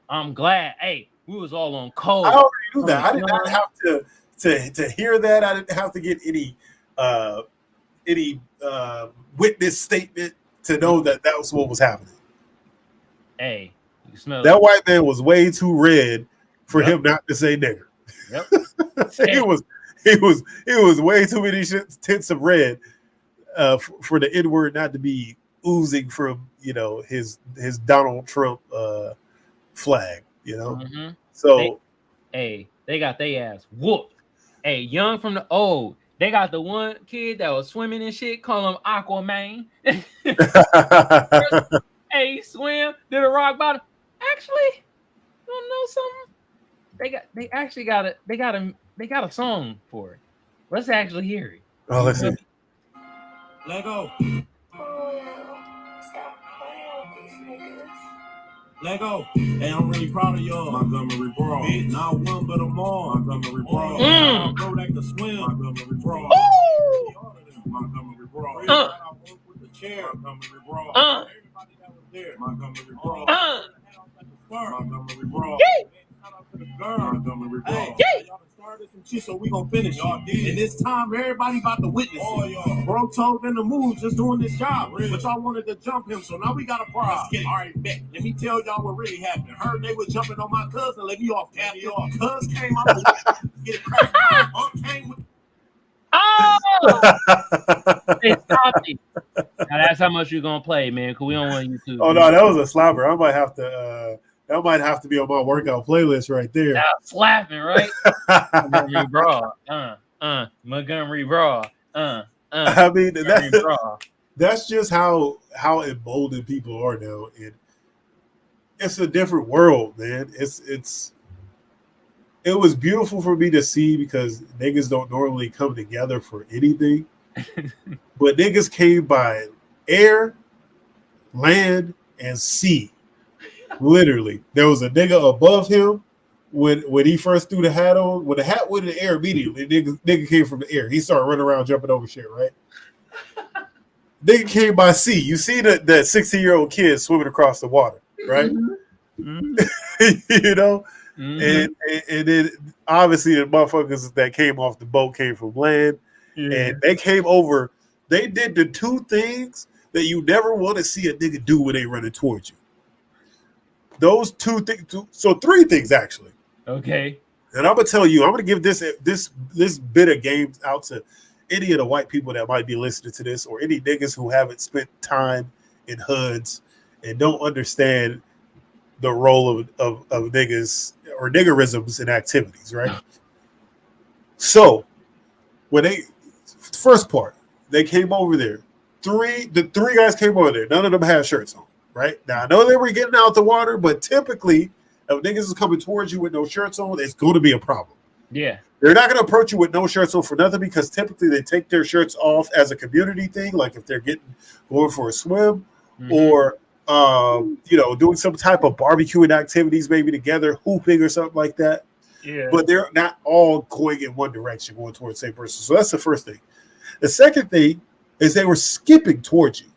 I'm glad. Hey, we was all on code. I already knew that. I did not have to hear that. I didn't have to get any witness statement to know that was what was happening. Hey, you smell that white man was way too red for him not to say nigger. Yep. He was way too many tints of red for the N-word not to be oozing from his Donald Trump flag. So they got their ass whooped. Hey, young from the old. They got the one kid that was swimming and shit, call him Aquaman. Hey, swim, did a rock bottom. Actually, you don't know something? They got a song for it. Let's actually hear it. Oh, let's see. Let go. Let go. Hey, I'm really proud of y'all. Montgomery Brawl. Bitch, not one but them all. Montgomery Brawl. Bro, like the swim. Montgomery Brawl. Montgomery Brawl. I work with the chair. Montgomery Brawl. Everybody that was there. Montgomery Brawl. Montgomery Brawl. Shout out to the girl. Montgomery Brawl. Y'all started some shit, so we gonna finish. Y'all did. And this time, everybody about to witness it. Bro told in the mood just doing this job. Really? But y'all wanted to jump him, so now we got a problem. All right, bet. Let me tell y'all what really happened. Heard they were jumping on my cousin. Let me off. Cuz came out the get it cracked. Came with. Oh! Hey, stop it. Now that's how much you're gonna play, man. Because we don't want you to. Oh no, that was a slapper. I might have to. That might have to be on my workout playlist right there. That slapping, right? Montgomery Brawl. Montgomery Brawl. I mean, that's just how emboldened people are now, and it's a different world, man. It was beautiful for me to see because niggas don't normally come together for anything, but niggas came by air, land, and sea. Literally, there was a nigga above him when he first threw the hat on. When the hat went in the air immediately, nigga came from the air. He started running around jumping over shit, right? Nigga came by sea. You see that 16-year-old kid swimming across the water, right? Mm-hmm. You know? Mm-hmm. And then obviously the motherfuckers that came off the boat came from land. Yeah. And they came over. They did the two things that you never want to see a nigga do when they running towards you. Those two things. So three things actually. Okay. And I'm gonna tell you, I'm gonna give this bit of games out to any of the white people that might be listening to this, or any niggas who haven't spent time in hoods and don't understand the role of niggas or niggerisms in activities, right? So when first part, they came over there. The three guys came over there. None of them had shirts on, right? Now I know they were getting out the water, but typically if niggas is coming towards you with no shirts on, it's going to be a problem. Yeah. They're not going to approach you with no shirts on for nothing, because typically they take their shirts off as a community thing, like if they're going for a swim, or doing some type of barbecuing activities, maybe together, hooping or something like that. Yeah. But they're not all going in one direction, going towards the same person. So that's the first thing. The second thing is they were skipping towards you.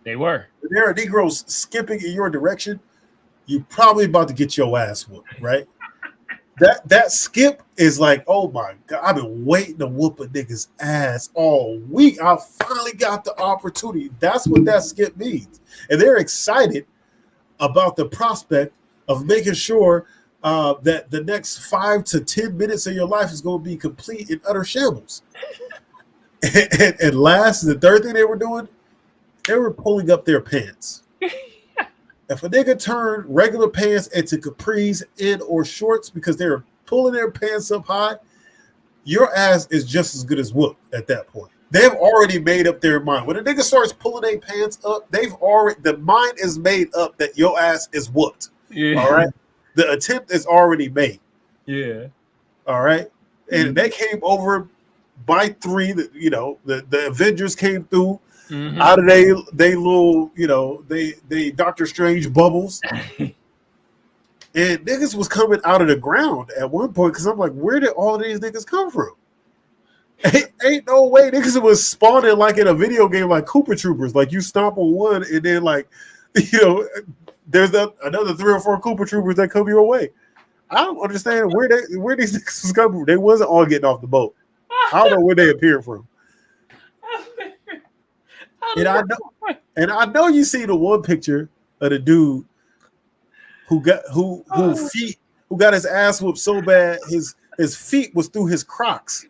They were. If there are Negroes skipping in your direction, you're probably about to get your ass whooped, right? That skip is like, oh my God, I've been waiting to whoop a nigga's ass all week. I finally got the opportunity. That's what that skip means. And they're excited about the prospect of making sure that the next 5 to 10 minutes of your life is going to be complete in utter shambles. And last, the third thing they were doing, they were pulling up their pants. If a nigga turned regular pants into capris and or shorts because they're pulling their pants up high, your ass is just as good as whooped at that point. They've already made up their mind. When a nigga starts pulling their pants up, the mind is made up that your ass is whooped. Yeah. All right. The attempt is already made. Yeah. All right. And they came over by 3. The Avengers came through. Mm-hmm. Out of they little, they Doctor Strange bubbles. And niggas was coming out of the ground at one point, because I'm like, where did all these niggas come from? Ain't no way niggas was spawning like in a video game, like Koopa Troopers. Like you stomp on one and then there's another 3 or 4 Koopa Troopers that come your way. I don't understand where these niggas was coming from. They wasn't all getting off the boat. I don't know where they appeared from. And I know you see the one picture of the dude who got his ass whooped so bad his feet was through his Crocs.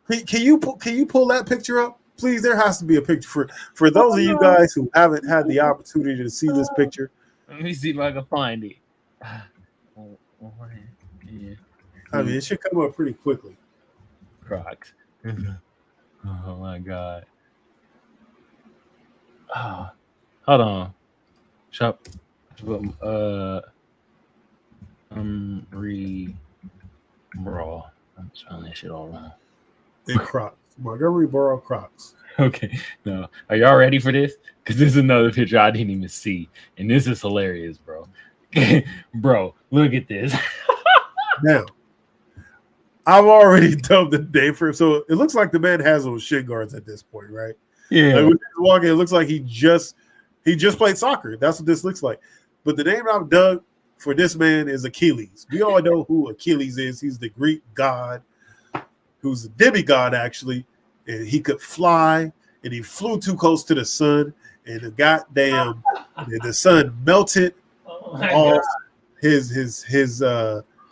Can you pull that picture up, please? There has to be a picture for those of you guys who haven't had the opportunity to see this picture. Let me see if I can find it. Yeah. I mean, it should come up pretty quickly. Crocs. Oh my God. Oh, hold on. Shop. Brawl. I'm spelling that shit all wrong. And Crocs. Montgomery Brawl Crocs. Okay. No. Are y'all ready for this? Because this is another picture I didn't even see. And this is hilarious, bro. Bro, look at this. Now, I've already dubbed the day for him. So it looks like the man has those shin guards at this point, right? Yeah. Like when he's walking, it looks like he just played soccer. That's what this looks like. But the name I've dug for this man is Achilles. We all know who Achilles is. He's the Greek god, who's a demigod, actually. And he could fly, and he flew too close to the sun, and the sun melted off his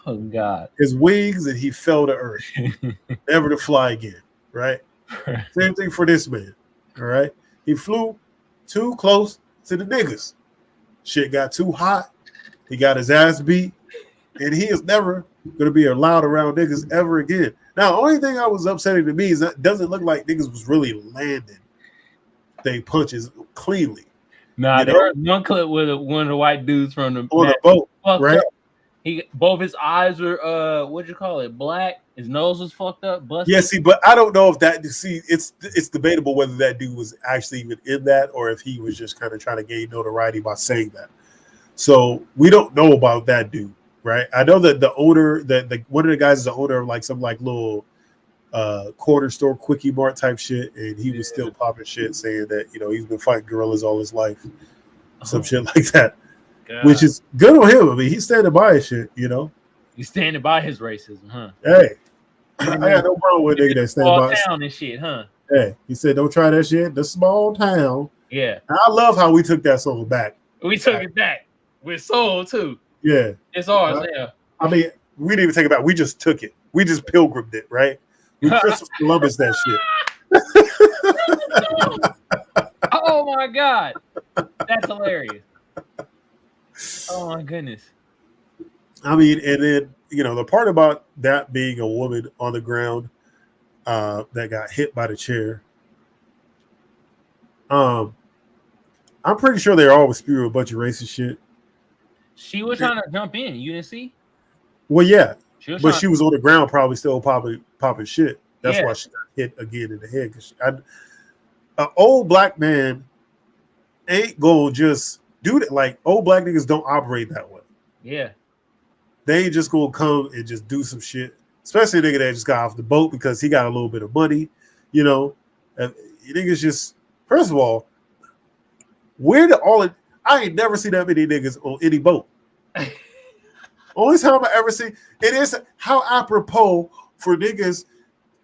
oh God, his wings, and he fell to earth, never to fly again. Right? Same thing for this man. All right, he flew too close to the niggas. Shit got too hot. He got his ass beat, and he is never going to be allowed around niggas ever again. Now, the only thing I was upsetting to me is that it doesn't look like niggas was really landing they punches cleanly. Nah, there was one clip with one of the white dudes from the on the boat, right? Both his eyes were what'd you call it? Black. His nose was fucked up, busted. Yeah, see, but I don't know if that. See, it's debatable whether that dude was actually even in that, or if he was just kind of trying to gain notoriety by saying that. So we don't know about that dude, right? I know that the owner, that one of the guys is the owner of like some like little corner store quickie mart type shit, and he was still popping shit saying that he's been fighting gorillas all his life, some shit like that. God. Which is good on him. I mean, he's standing by his shit, He's standing by his racism, huh? Hey, I got no problem with nigga that stand by town and shit, huh? Hey, he said, "Don't try that shit." The small town. Yeah. And I love how we took that song back. We took it back with soul too. Yeah, it's ours now. I mean, we didn't even take it back. We just took it. We just pilgrimed it, right? We Christopher Columbus that shit. Oh my god, that's hilarious. Oh my goodness. I mean, and then the part about that being a woman on the ground that got hit by the chair. I'm pretty sure they're always spewing a bunch of racist shit. She was trying to jump in. You didn't see? Well, yeah, but she was on the ground, probably still popping shit. That's why she got hit again in the head. Because an old black man ain't gonna just do that. Like old black niggas don't operate that way. Yeah. They ain't just gonna come and just do some shit, especially a nigga that just got off the boat because he got a little bit of money, And niggas just, first of all, I ain't never seen that many niggas on any boat. Only time I ever see it is how apropos for niggas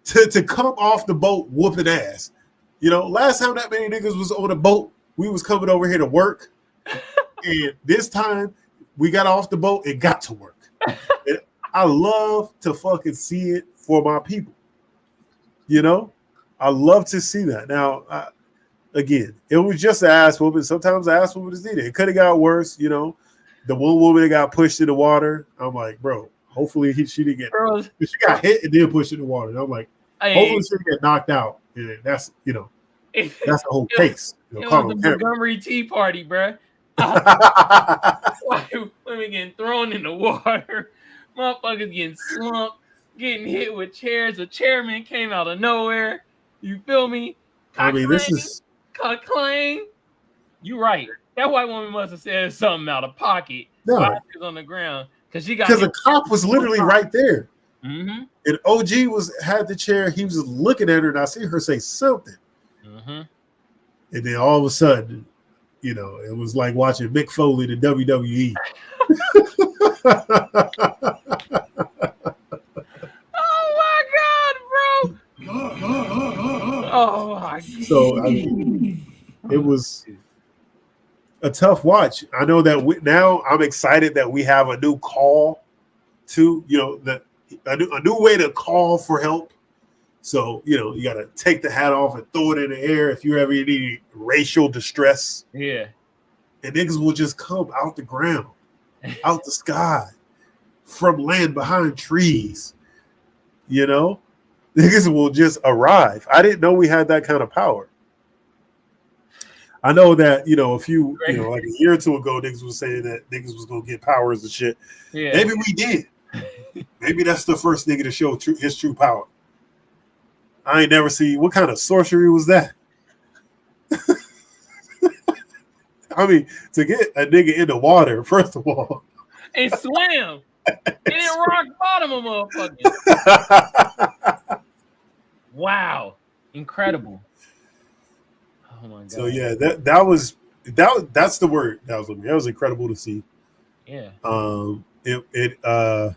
to come off the boat whooping ass. Last time that many niggas was on a boat, we was coming over here to work, and this time we got off the boat and got to work. And I love to fucking see it for my people. I love to see that. Now, again, it was just an ass whooping. Sometimes an ass whooping is needed. It could have got worse. The one woman that got pushed in the water. I'm like, bro, hopefully she didn't get. Bro. She got hit and then pushed in the water. And I'm like, hopefully she didn't get knocked out. And that's that's the whole case. It was the Montgomery Tea Party, bro. Women getting thrown in the water, motherfuckers getting slumped, getting hit with chairs. A chairman came out of nowhere. You feel me? I mean, this is clang. You right. That white woman must have said something out of pocket while she was on the ground because the cop was literally right there. Mm-hmm. And OG had the chair. He was just looking at her, and I see her say something. Mm-hmm. And then all of a sudden, it was like watching Mick Foley to WWE. Oh my god, bro! Oh my god. So I mean, it was a tough watch. I know that now I'm excited that we have a new call to, a new way to call for help. So, you got to take the hat off and throw it in the air if you ever need racial distress. Yeah. And niggas will just come out the ground, out the sky, from land behind trees. Niggas will just arrive. I didn't know we had that kind of power. I know that, a few, like a year or two ago, niggas was saying that niggas was going to get powers and shit. Yeah. Maybe we did. Maybe that's the first nigga to show his true power. I ain't never seen, what kind of sorcery was that? I mean, to get a nigga in the water, first of all. And swam. And then rock bottom of motherfuckers. Wow. Incredible. Oh my god. So yeah, that's the word. That was incredible to see. Yeah. It like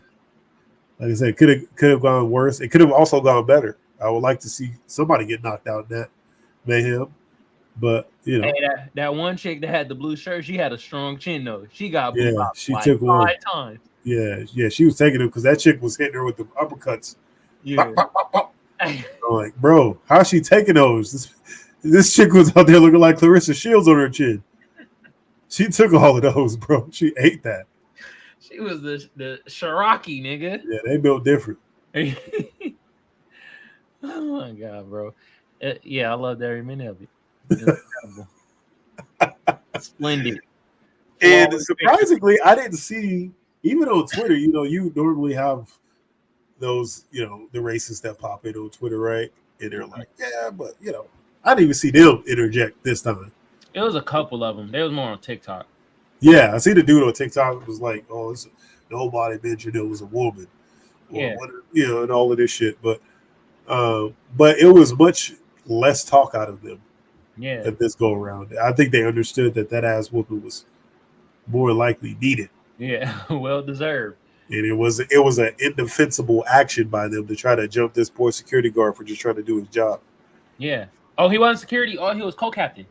I said, could have gone worse. It could have also gone better. I would like to see somebody get knocked out in that mayhem. But hey, that one chick that had the blue shirt, she had a strong chin though. She got blue she took 5 times. Yeah, she was taking it because that chick was hitting her with the uppercuts. Yeah. Pop, pop, pop. I'm like, bro, how's she taking those? This chick was out there looking like Clarissa Shields on her chin. She took all of those, bro. She ate that. She was the Cherokee, nigga. Yeah, they built different. Oh my god, bro. Yeah, I loved every minute of it. Incredible. Splendid. And surprisingly, I didn't see even on Twitter, you normally have those, the racists that pop in on Twitter, right? And they're like, yeah, but I didn't even see them interject this time. It was a couple of them. They was more on TikTok. Yeah, I see the dude on TikTok was like, "Oh, nobody mentioned it was a woman," or and all of this shit. But it was much less talk out of them. Yeah, At this go around, I think they understood that ass whooping was more likely needed. Yeah, well deserved. And it was an indefensible action by them to try to jump this poor security guard for just trying to do his job. Yeah. Oh, he wasn't security. Oh, he was co-captain.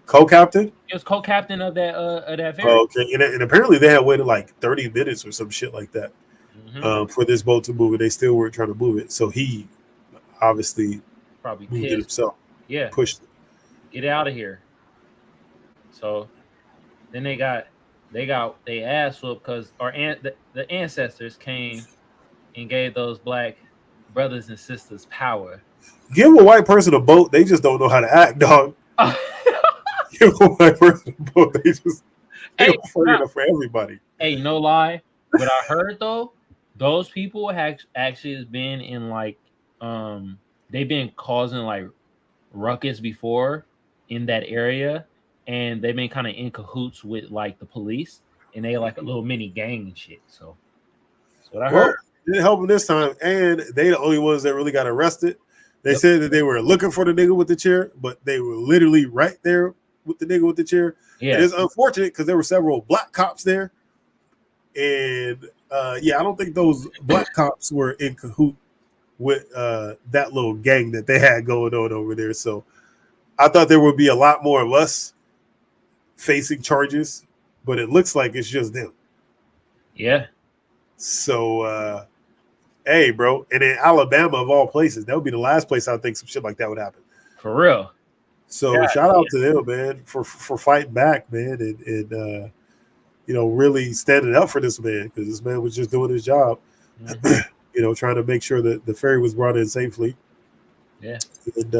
Co-captain? He was co-captain of that ferry. Oh, okay. And apparently they had waited like 30 minutes or some shit like that for this boat to move, and they still weren't trying to move it. So he obviously probably moved it himself. Yeah. Pushed it. Get out of here. So then they got they ass whooped because the ancestors came and gave those black brothers and sisters power. Give a white person a boat, they just don't know how to act, dog. Give a white person a boat, they afraid for everybody. Hey, no lie. What I heard though, those people actually been in like they've been causing like ruckus before in that area, and they've been kind of in cahoots with like the police, and they like a little mini gang and shit. So that's what I heard. Didn't help them this time, and they the only ones that really got arrested. They said that they were looking for the nigga with the chair, but they were literally right there with the nigga with the chair. Yeah, it's unfortunate because there were several black cops there, and I don't think those black cops were in cahoot with that little gang that they had going on over there. So I thought there would be a lot more of us facing charges, but it looks like it's just them. Yeah. So, hey, bro, and in Alabama of all places, that would be the last place I think some shit like that would happen. For real. So shout out to them, man, for fighting back, man, and really standing up for this man, because this man was just doing his job, trying to make sure that the ferry was brought in safely. Yeah. And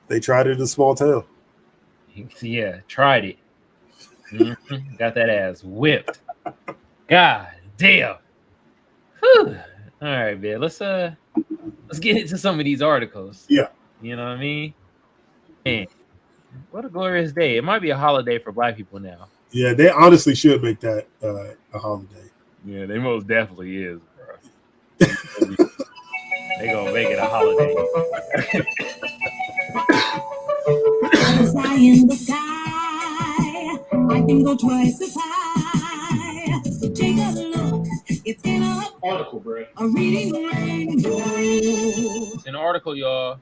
they tried it in a small town. Yeah, tried it. Got that ass whipped. God damn. Whew. All right, man. Let's get into some of these articles. Yeah. You know what I mean? Man, what a glorious day. It might be a holiday for black people now. Yeah, they honestly should make that a holiday. Yeah, they most definitely is, bro. They gonna make it a holiday. In the sky, I can go twice as high. Take a look, it's in a article, bro. A reading rainbow. It's an article, y'all.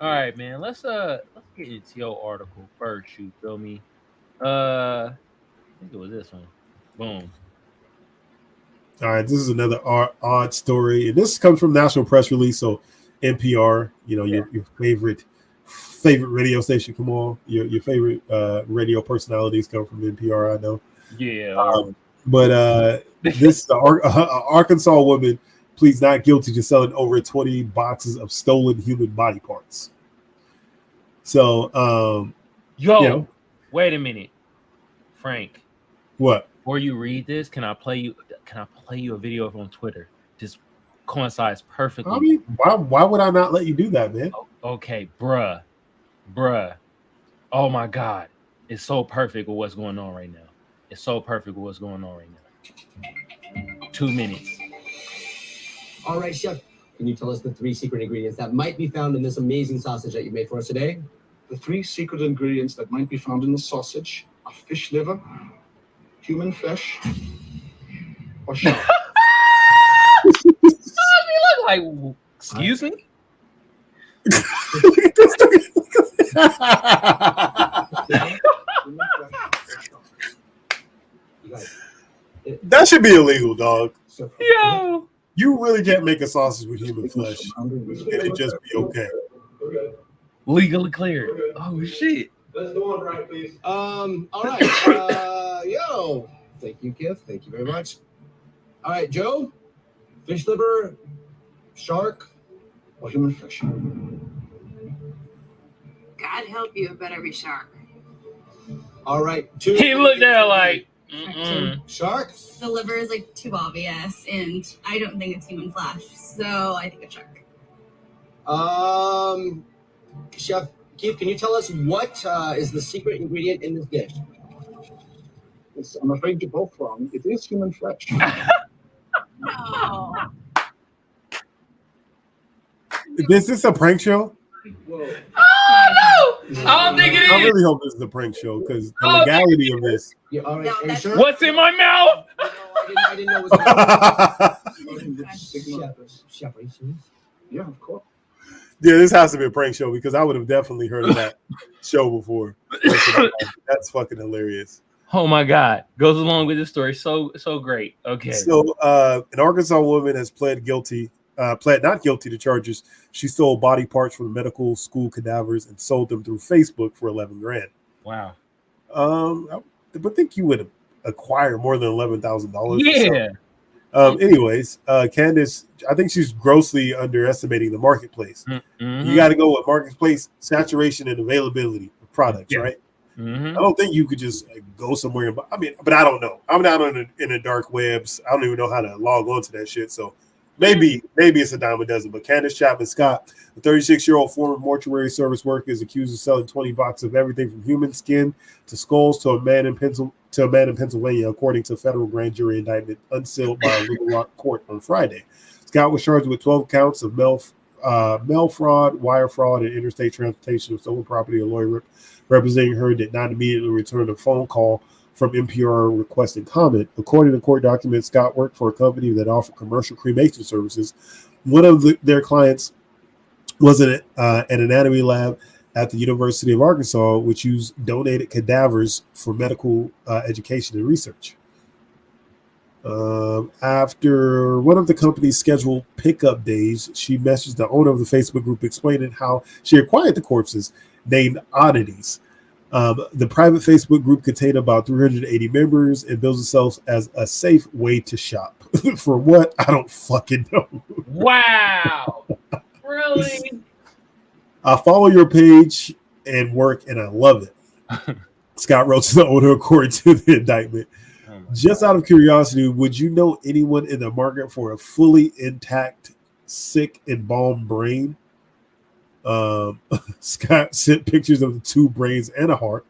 All right, man. Let's get into your article first. You feel me? I think it was this one. Boom. All right, this is another odd story, and this comes from National Press Release, so NPR. Your favorite radio station. Come on, your favorite radio personalities come from NPR. I know. Yeah. But this Arkansas woman pleads not guilty to selling over 20 boxes of stolen human body parts. So, wait a minute, Frank. What? Before you read this, can I play you a video on Twitter? This coincides perfectly. I mean, why would I not let you do that, man? Okay, bruh. Oh my God, it's so perfect with what's going on right now. It's so perfect with what's going on right now. 2 minutes. All right, chef. Can you tell us the 3 secret ingredients that might be found in this amazing sausage that you made for us today? The 3 secret ingredients that might be found in the sausage are fish liver, human flesh, or shark. You look like, excuse me? That should be illegal, dog. Yo, you really can't make a sausage with human flesh and it just be okay. Legally cleared. Oh shit. Let's go on, right, please. All right. Yo. Thank you, Keith. Thank you very much. All right, Joe. Fish liver, shark, or human flesh. God help you, it better be shark. All right. Two. He looked at her like, mm-mm. Shark. The liver is like too obvious, and I don't think it's human flesh, so I think it's shark. Chef Keith, can you tell us what is the secret ingredient in this dish? Yes, I'm afraid you're both wrong. It is human flesh. Oh. Is this a prank show? Whoa. Oh no! I don't think it I is. really hope this is a prank show because the Oh, legality of this. Yeah, all right. No, Are you that's- sure? What's in my mouth? No, I didn't know it was Chef, are you serious? Yeah, of course. Yeah, this has to be a prank show because I would have definitely heard of that show before. That's fucking hilarious. Oh my God! Goes along with this story. So great. Okay. So, an Arkansas woman has pled not guilty to charges. She stole body parts from medical school cadavers and sold them through Facebook for $11,000. Wow. I would think you would acquire more than $11,000. Yeah. Anyways, Candace, I think she's grossly underestimating the marketplace. Mm-hmm. You got to go with marketplace saturation and availability of products, right? Mm-hmm. I don't think you could just go somewhere. But I don't know. I'm not in the dark webs. I don't even know how to log on to that shit. So maybe it's a dime a dozen. But Candace Chapman Scott, a 36-year-old former mortuary service worker, is accused of selling 20 boxes of everything from human skin to skulls to a man in Pennsylvania, according to a federal grand jury indictment unsealed by a Little Rock court on Friday. Scott was charged with 12 counts of mail fraud, wire fraud, and interstate transportation of stolen property. A lawyer representing her did not immediately return a phone call from NPR requesting comment. According to court documents, Scott worked for a company that offered commercial cremation services. One of their clients was an anatomy lab at the University of Arkansas, which used donated cadavers for medical education and research. After one of the company's scheduled pickup days, she messaged the owner of the Facebook group explaining how she acquired the corpses, named Oddities. The private Facebook group contained about 380 members and bills itself as a safe way to shop. For what? I don't fucking know. Wow. Really? I follow your page and work, and I love it. Scott wrote to the owner according to the indictment. Just out of curiosity, would you know anyone in the market for a fully intact, sick, embalmed brain? Scott sent pictures of the two brains and a heart.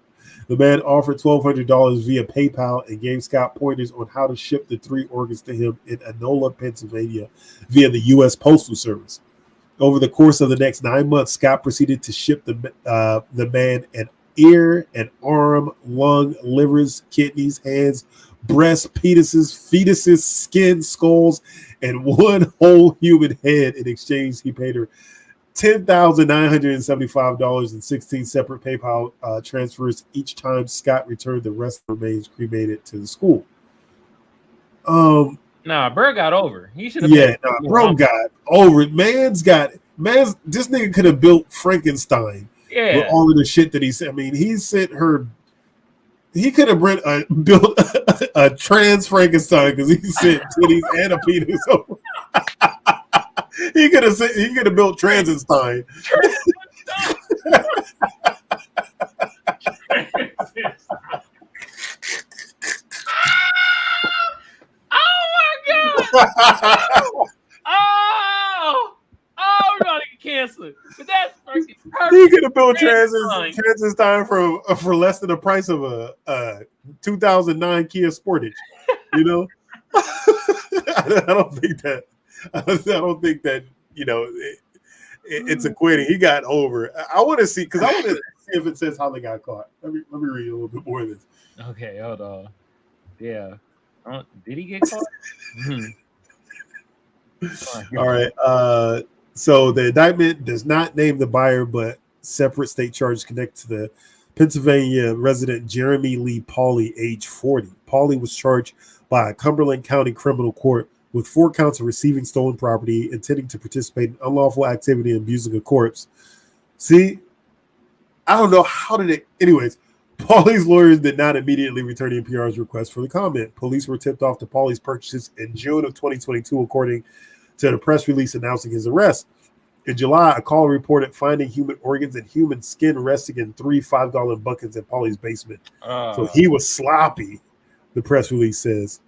The man offered $1,200 via PayPal and gave Scott pointers on how to ship the three organs to him in Enola, Pennsylvania, via the U.S. Postal Service. Over the course of the next 9 months, Scott proceeded to ship the man an ear, an arm, lung, livers, kidneys, hands, breasts, fetuses, skin, skulls, and one whole human head. In exchange, he paid her $10,975 in 16 separate PayPal transfers each time Scott returned the rest of the remains cremated to the school. Nah, bro got over. He should have. Yeah, bro got over it. This nigga could have built Frankenstein. Yeah. With all of the shit that he said. I mean, he sent her. He could have built a trans Frankenstein because he sent titties and a penis over. He could have built Transenstein. Oh my God! Oh, we're gonna get canceled. But that's fucking perfect. He could have built Transenstein for less than the price of a 2009 Kia Sportage. You know, I don't think that. It's equating. He got over. I want to see because I want to see if it says how they got caught. Let me read a little bit more of this. Okay, hold on. Yeah. Did he get caught? All right. So the indictment does not name the buyer, but separate state charges connect to the Pennsylvania resident Jeremy Lee Pauley, age 40. Pauley was charged by a Cumberland County criminal court with 4 counts of receiving stolen property, intending to participate in unlawful activity and abusing a corpse. See, I don't know how did it. Anyways, Pauley's lawyers did not immediately return NPR's request for the comment. Police were tipped off to Pauley's purchases in June of 2022, according to the press release announcing his arrest. In July, a call reported finding human organs and human skin resting in 3 5-gallon buckets in Paulie's basement. So he was sloppy, the press release says.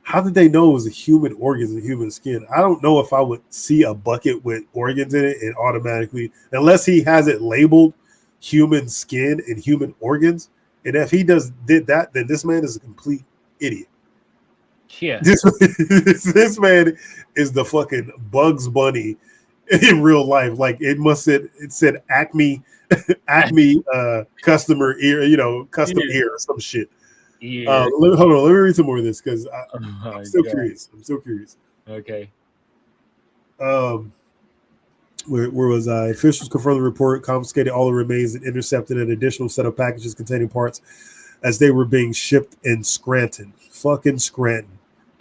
How did they know it was a human organs and human skin? I don't know if I would see a bucket with organs in it and automatically, unless he has it labeled human skin and human organs. And if he did that, then this man is a complete idiot. Yeah. This man is the fucking Bugs Bunny in real life. Like it said Acme customer ear, custom ear or some shit. Yeah. Hold on, let me read some more of this because I'm still curious. Okay. Where was I? Officials confirmed the report, confiscated all the remains, and intercepted an additional set of packages containing parts as they were being shipped in Scranton. Fucking Scranton.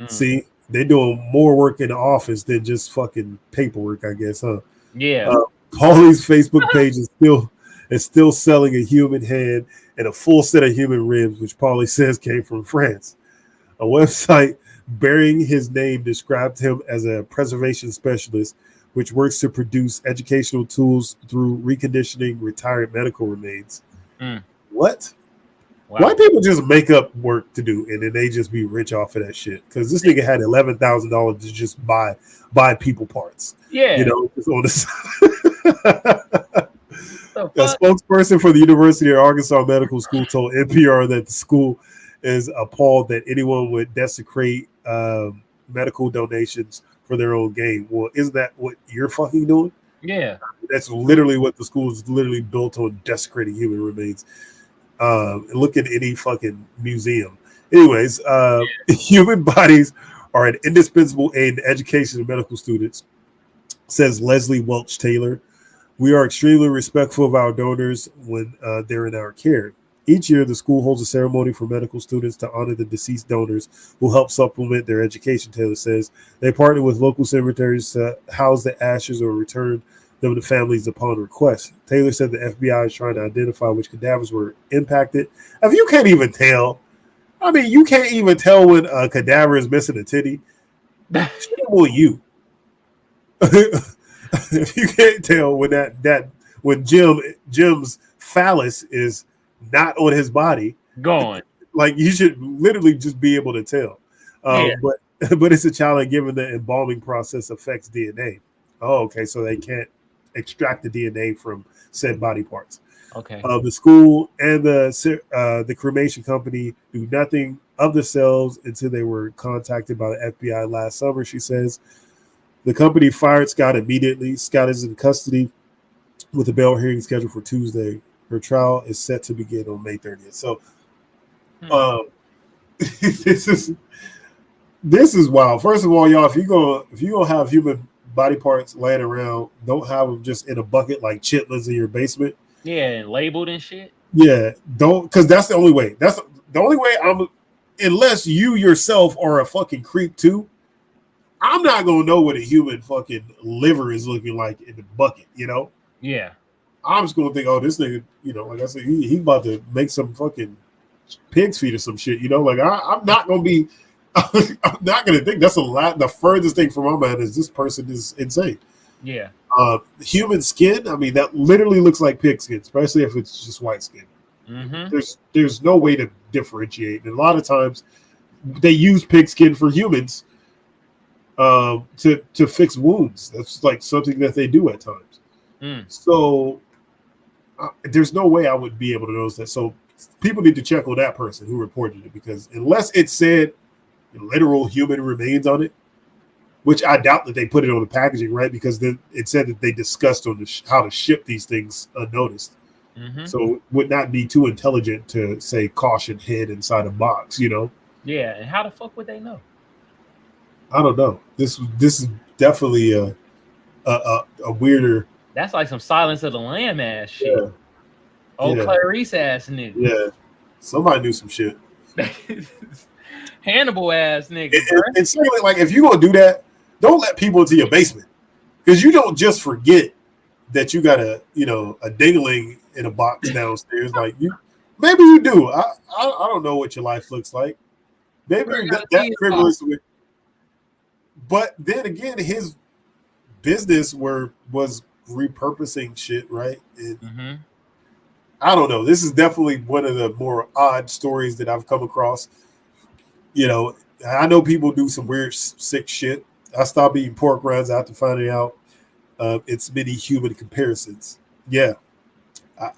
See, they're doing more work in the office than just fucking paperwork, I guess, huh? Yeah. Paulie's Facebook page is still selling a human hand and a full set of human ribs, which Paulie says came from France. A website bearing his name described him as a preservation specialist, which works to produce educational tools through reconditioning retired medical remains. What? Wow. White people just make up work to do, and then they just be rich off of that shit. Because this nigga had $11,000 to just buy people parts. Yeah, it's on the side. A spokesperson for the University of Arkansas Medical School told NPR that the school is appalled that anyone would desecrate medical donations for their own gain. Well, isn't that what you're fucking doing? Yeah, that's literally what the school is literally built on, desecrating human remains. Look at any fucking museum. Anyways, human bodies are an indispensable aid to education of medical students, says Leslie Welch Taylor. We are extremely respectful of our donors when they're in our care. Each year, the school holds a ceremony for medical students to honor the deceased donors who help supplement their education, Taylor says. They partner with local cemeteries to house the ashes or return them to families upon request. Taylor said the FBI is trying to identify which cadavers were impacted. If you can't even tell, you can't even tell when a cadaver is missing a titty. Shame on you. If you can't tell when when Jim's phallus is not on his body, gone. Like you should literally just be able to tell. But it's a challenge given the embalming process affects DNA. Oh, okay, so they can't extract the DNA from said body parts. Okay. The school and the cremation company do nothing of themselves until they were contacted by the FBI last summer, she says. The company fired Scott immediately. Scott is in custody with a bail hearing scheduled for Tuesday. Her trial is set to begin on May 30th. So this is wild. First of all, y'all, if you gonna have human body parts laying around, don't have them just in a bucket like chitlins in your basement. Yeah, and labeled and shit. Yeah, don't, because that's the only way. That's the only way unless you yourself are a fucking creep too. I'm not gonna know what a human fucking liver is looking like in the bucket, Yeah. I'm just gonna think, oh, this nigga, like I said, he about to make some fucking pig's feet or some shit, like I'm not gonna be. I'm not gonna think that's a lot. The furthest thing from my mind is this person is insane. Yeah. Human skin. That literally looks like pig skin, especially if it's just white skin. Mm-hmm. There's no way to differentiate. And a lot of times they use pig skin for humans to fix wounds. That's like something that they do at times. So there's no way I would be able to notice that. So people need to check on that person who reported it, because unless it said literal human remains on it, which I doubt that they put it on the packaging, right? Because it said that they discussed on how to ship these things unnoticed. Mm-hmm. So it would not be too intelligent to say caution hid inside a box, Yeah, and how the fuck would they know? I don't know. This is definitely a weirder. That's like some Silence of the Lamb ass shit. Yeah. Clarice ass nigga. Yeah, somebody knew some shit. Hannibal ass nigga. And certainly, like, if you're gonna do that, don't let people into your basement, because you don't just forget that you got a dingling in a box downstairs. Like maybe you do. I don't know what your life looks like. Maybe that privilege. But then again, his business was repurposing shit, right? And Mm-hmm. I don't know. This is definitely one of the more odd stories that I've come across. You know, I know people do some weird, sick shit. I stopped eating pork rinds after finding out its many human comparisons. Yeah. I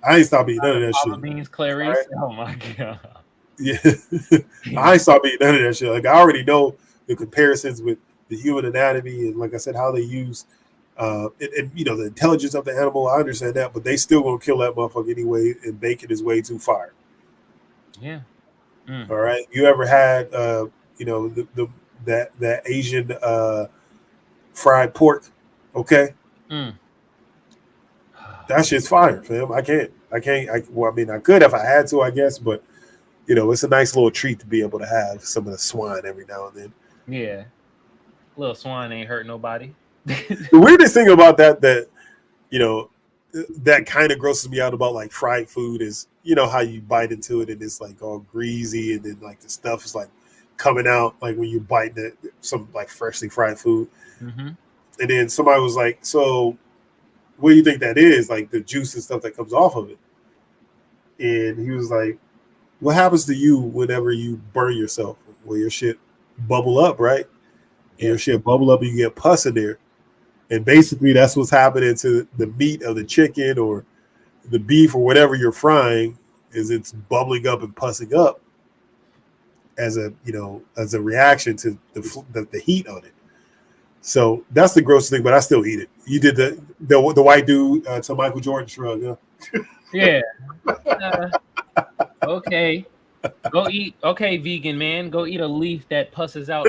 ain't stopped eating none of that Fava shit. beans, All Clarice. right? Oh my god. Yeah. I ain't stopped eating none of that shit. Like, I already know the comparisons with the human anatomy and, like I said, how they use and you know, the intelligence of the animal. I understand that, but they still gonna kill that motherfucker anyway, and bacon is way too fire. Yeah. Mm. All right. You ever had you know, that Asian fried pork? Okay. Mm. That shit's fire, fam. I can't. Well, I mean, I could if I had to, I guess, but you know, it's a nice little treat to be able to have some of the swine every now and then. Yeah. Little swine ain't hurt nobody. The weirdest thing about that you know, that kind of grosses me out about like fried food is, you know, how you bite into it and it's like all greasy, and then like the stuff is like coming out like when you bite some like freshly fried food. Mm-hmm. And then somebody was like, "So, what do you think that is? Like the juice and stuff that comes off of it?" And he was like, "What happens to you whenever you burn yourself? Well, your shit bubble up, right? And your shit bubble up and you get pus in there. And basically that's what's happening to the meat of the chicken or the beef or whatever you're frying, is it's bubbling up and pussing up as a, you know, as a reaction to the heat on it. So that's the grossest thing, but I still eat it. You did the white dude to Michael Jordan shrug, huh? Yeah. Okay. Go eat. Okay, vegan man. Go eat a leaf that pusses out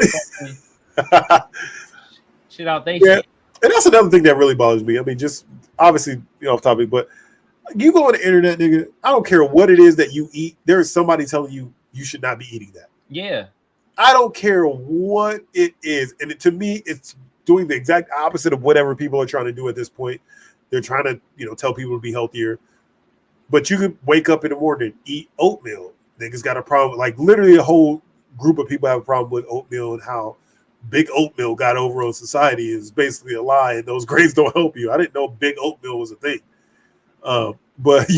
shit out they shit. And that's another thing that really bothers me. I mean, just obviously, you know, off topic, but you go on the internet, nigga, I don't care what it is that you eat. There is somebody telling you you should not be eating that. Yeah. I don't care what it is. And to me, it's doing the exact opposite of whatever people are trying to do at this point. They're trying to, you know, tell people to be healthier. But you could wake up in the morning, eat oatmeal. Niggas got a problem. Like literally a whole group of people have a problem with oatmeal and how big oatmeal got over on society is basically a lie, and those grains don't help you. I didn't know big oatmeal was a thing. But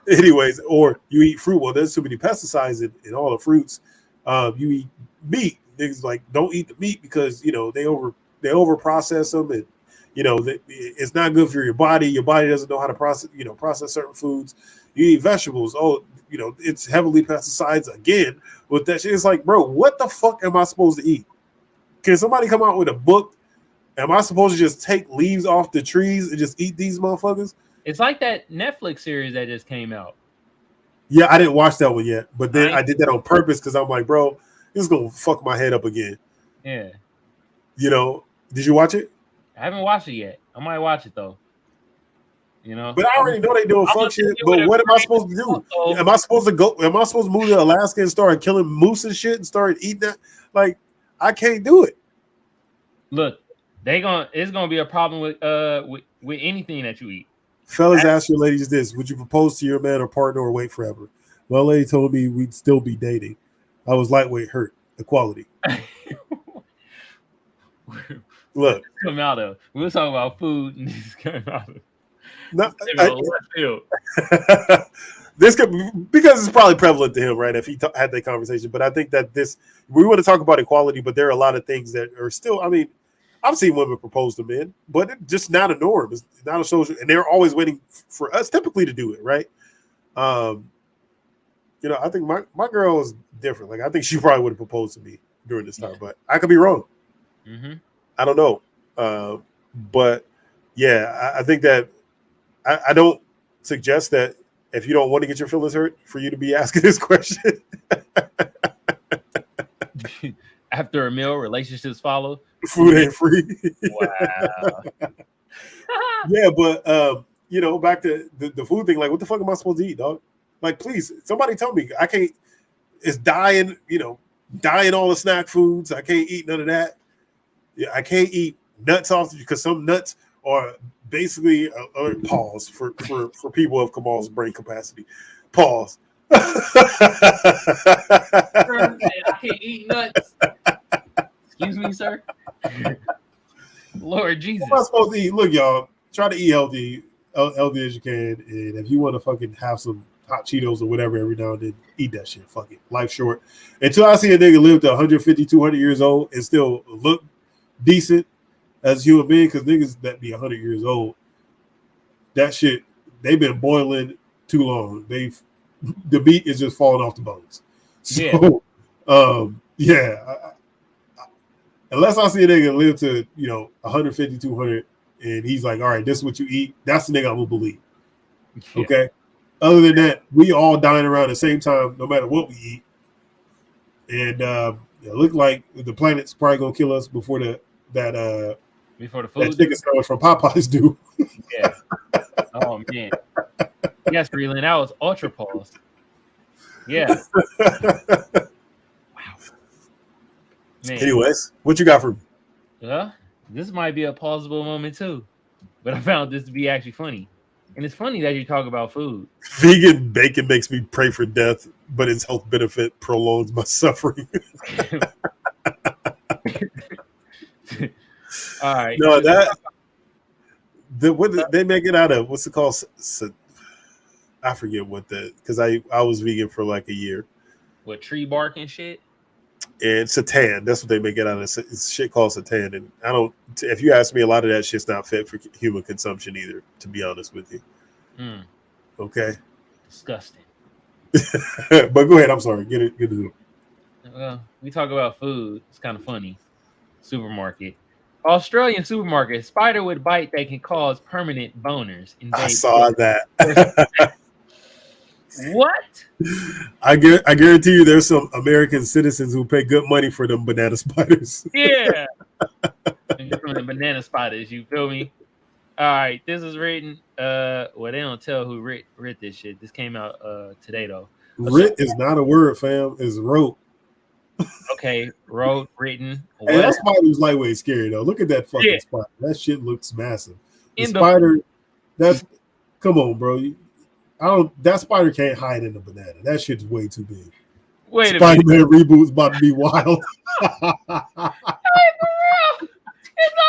anyways, or you eat fruit. Well, there's too many pesticides in all the fruits. You eat meat. Niggas like, don't eat the meat because, you know, they over process them, and you know it's not good for your body. Your body doesn't know how to process certain foods. You eat vegetables. Oh, you know, it's heavily pesticides again with that shit. It's like, bro, what the fuck am I supposed to eat? Can somebody come out with a book? Am I supposed to just take leaves off the trees and just eat these motherfuckers? It's like that Netflix series that just came out. Yeah, I didn't watch that one yet, but then I did that on purpose because I'm like, bro, this is gonna fuck my head up again. Yeah. You know, did you watch it? I haven't watched it yet. I might watch it though. You know, but I already know they doing fuck shit. But what am I supposed to do? Am I supposed to move to Alaska and start killing moose and shit and start eating that? Like, I can't do it. Look, it's gonna be a problem with anything that you eat. Fellas, ask your ladies this: would you propose to your man or partner or wait forever? My lady told me we'd still be dating. I was lightweight hurt. Equality. Look, come out of. We were talking about food, and this came out of. This could, because it's probably prevalent to him, right? If he had that conversation, but I think that we want to talk about equality, but there are a lot of things that are still. I mean, I've seen women propose to men, but it's just not a norm. It's not a social, and they're always waiting for us typically to do it, right? You know, I think my girl is different. Like, I think she probably would have proposed to me during this time, but I could be wrong. Mm-hmm. I don't know. But yeah, I think that I don't suggest that if you don't want to get your feelings hurt for you to be asking this question. After a meal, relationships follow. Food ain't free. Wow. Yeah, but you know, back to the food thing. Like, what the fuck am I supposed to eat, dog? Like, please, somebody tell me. I can't. It's dying. You know, dying all the snack foods. I can't eat none of that. Yeah, I can't eat nuts off because some nuts are basically pause for people of Kamal's brain capacity. Pause. I can't eat nuts. Excuse me, sir. Lord Jesus. What am I supposed to eat? Look, y'all, try to eat healthy as you can. And if you want to fucking have some hot Cheetos or whatever every now and then, eat that shit. Fuck it. Life's short. Until I see a nigga live to 150, 200 years old and still look decent as a human being, because niggas that be 100 years old, that shit, they've been boiling too long. The meat is just falling off the bones. So, unless I see a nigga live to, 150, 200, and he's like, all right, this is what you eat, that's the nigga I'm gonna believe. Yeah. Okay. Other than that, we all dying around the same time, no matter what we eat. And it looked like the planet's probably gonna kill us before the food that chicken sandwich from Popeyes do. Yeah. Oh man. Yes, Freeland, that was ultra pause. Yeah. Wow. Man. Anyways, what you got for me? Well, this might be a plausible moment too, but I found this to be actually funny. And it's funny that you talk about food. Vegan bacon makes me pray for death, but its health benefit prolongs my suffering. All right. No, they make it out of, what's it called? I forget because I was vegan for like a year. What, tree bark and shit? And seitan, that's what they make it out of. It's shit called seitan, and if you ask me, a lot of that shit's not fit for human consumption either, to be honest with you. Okay. Disgusting. But go ahead, I'm sorry. Get it. Well, we talk about food. It's kind of funny. Supermarket. Australian supermarket. Spider with bite that can cause permanent boners. I saw that. What? I guarantee you there's some American citizens who pay good money for them banana spiders. Yeah. From the banana spiders, you feel me? All right, this is written. Well, they don't tell who writ this shit. This came out today though. Writ is not a word, fam. It's wrote. Okay, wrote, written. Hey, that spider's lightweight scary though. Look at that fucking spider. That shit looks massive. Come on, bro. That spider can't hide in the banana. That shit's way too big. Wait a minute. Spider-Man reboot's about to be wild. Hey, for real. It's a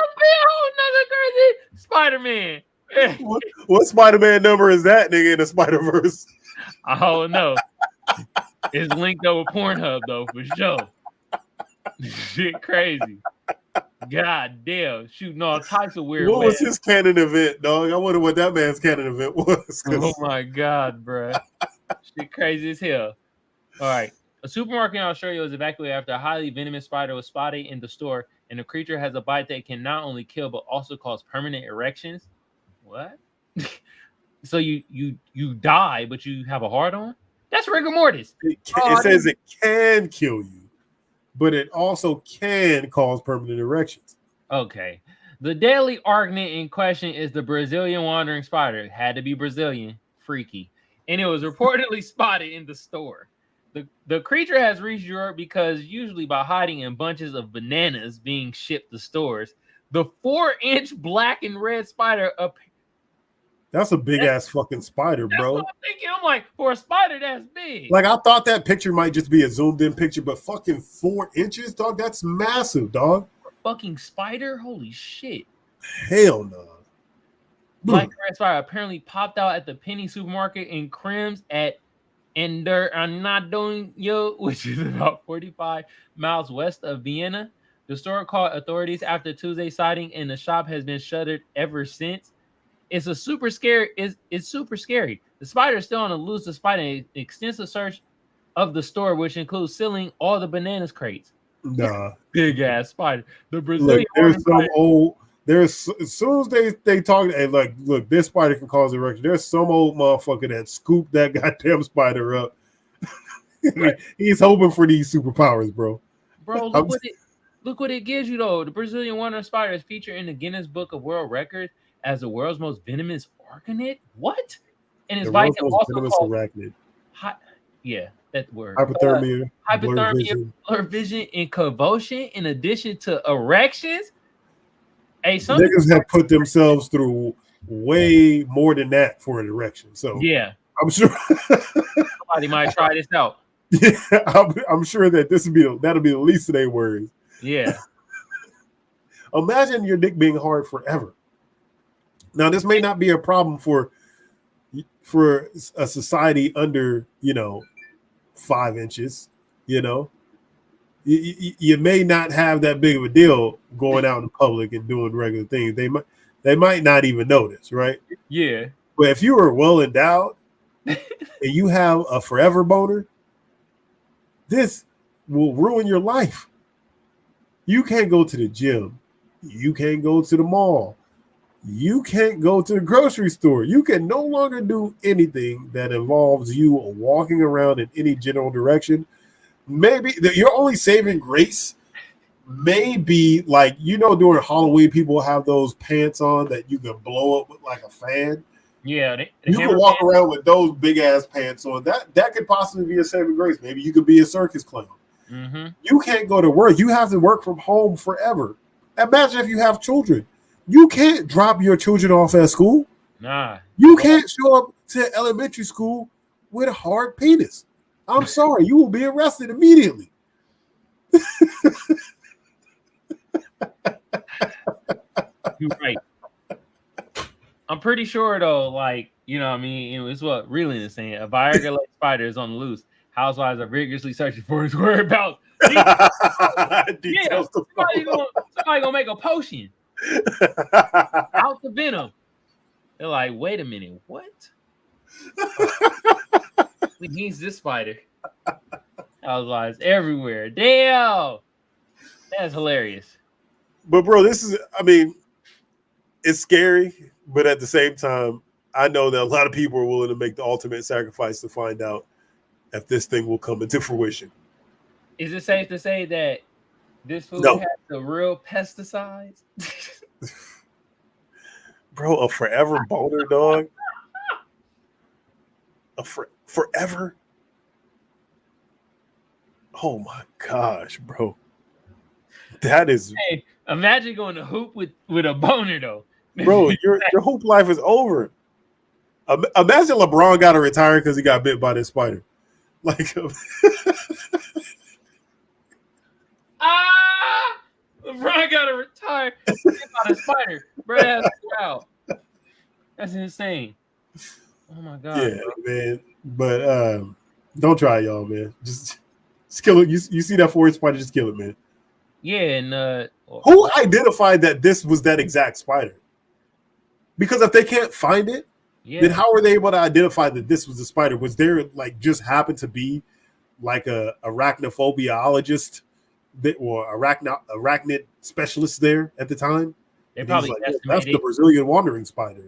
whole nother crazy Spider-Man. What Spider-Man number is that, nigga, in the Spider-Verse? I don't know. It's linked over Pornhub though, for sure. Shit crazy. God damn, shooting all types of weird. What was his canon event, dog? I wonder what that man's canon event was. Oh my god, bro. Shit crazy as hell. All right. A supermarket in Australia was evacuated after a highly venomous spider was spotted in the store, and the creature has a bite that can not only kill but also cause permanent erections. What? So you die, but you have a hard on? That's rigor mortis. It says it can kill you, but it also can cause permanent erections. Okay. The deadly arachnid in question is the Brazilian wandering spider. It had to be Brazilian. Freaky. And it was reportedly spotted in the store. The creature has reached Europe because usually by hiding in bunches of bananas being shipped to stores. The 4-inch black and red spider That's a big ass fucking spider, bro. What I'm thinking. I'm like, for a spider, that's big. Like, I thought that picture might just be a zoomed in picture, but fucking 4 inches, dog. That's massive, dog. Fucking spider? Holy shit. Hell no. Black and red spider apparently popped out at the Penny supermarket in Krems at Ender Anadonio, which is about 45 miles west of Vienna. The store called authorities after Tuesday's sighting, and the shop has been shuttered ever since. It's super scary. It's super scary. The spider is still on the loose despite an extensive search of the store, which includes sealing all the bananas crates. Nah. Big ass spider. The Brazilian. Look, there's some old. There's as soon as they talk, and like, look, this spider can cause erection. There's some old motherfucker that scooped that goddamn spider up. He's hoping for these superpowers, bro. Bro, look what it gives you though. The Brazilian wandering spider is featured in the Guinness Book of World Records as the world's most venomous arachnid. What? And it's like also called arachnid. That word. Hypothermia, blurred vision, and convulsion. In addition to erections. Hey, some niggas have put themselves through way more than that for an erection. So yeah, I'm sure somebody might try this out. Yeah, I'm sure that that'll be the least of their worries. Yeah. Imagine your dick being hard forever. Now, this may not be a problem for a society under, 5 inches. You may not have that big of a deal going out in public and doing regular things. They might not even notice, right? Yeah. But if you are well endowed and you have a forever boner, this will ruin your life. You can't go to the gym. You can't go to the mall. You can't go to the grocery store. You can no longer do anything that involves you walking around in any general direction. Maybe your only saving grace may be like, during Halloween, people have those pants on that you can blow up with like a fan. Yeah. You can walk around with those big ass pants on. That could possibly be a saving grace. Maybe you could be a circus clown. Mm-hmm. You can't go to work. You have to work from home forever. Imagine if you have children. You can't drop your children off at school. Nah. You can't show up to elementary school with a hard penis. I'm sorry. You will be arrested immediately. You're right. I'm pretty sure, though, like, it's what really is saying. A Viagra-like spider is on the loose. Housewives are rigorously searching for his whereabouts. Details somebody gonna make a potion out the venom. They're like, wait a minute, what? He needs this spider. Housewives everywhere. Damn, that's hilarious. But bro, it's scary, but at the same time, I know that a lot of people are willing to make the ultimate sacrifice to find out if this thing will come into fruition. Is it safe to say that this food has the real pesticides? Bro, a forever boner, dog. Forever? Oh my gosh, bro. That is... Hey, imagine going to hoop with a boner, though. Bro, your hoop life is over. Imagine LeBron got to retire because he got bit by this spider. Like, LeBron got to retire by a spider. Bro, that's wild. That's insane. Oh my god. Yeah, bro. Man. But don't try it, y'all, man. Just kill it. You see that forest spider? Just kill it, man. Yeah, and who identified that this was that exact spider? Because if they can't find it, then how are they able to identify that this was the spider? Was there just happened to be like a arachnophobiologist or arachnid specialist there at the time? They probably that's the Brazilian wandering spider,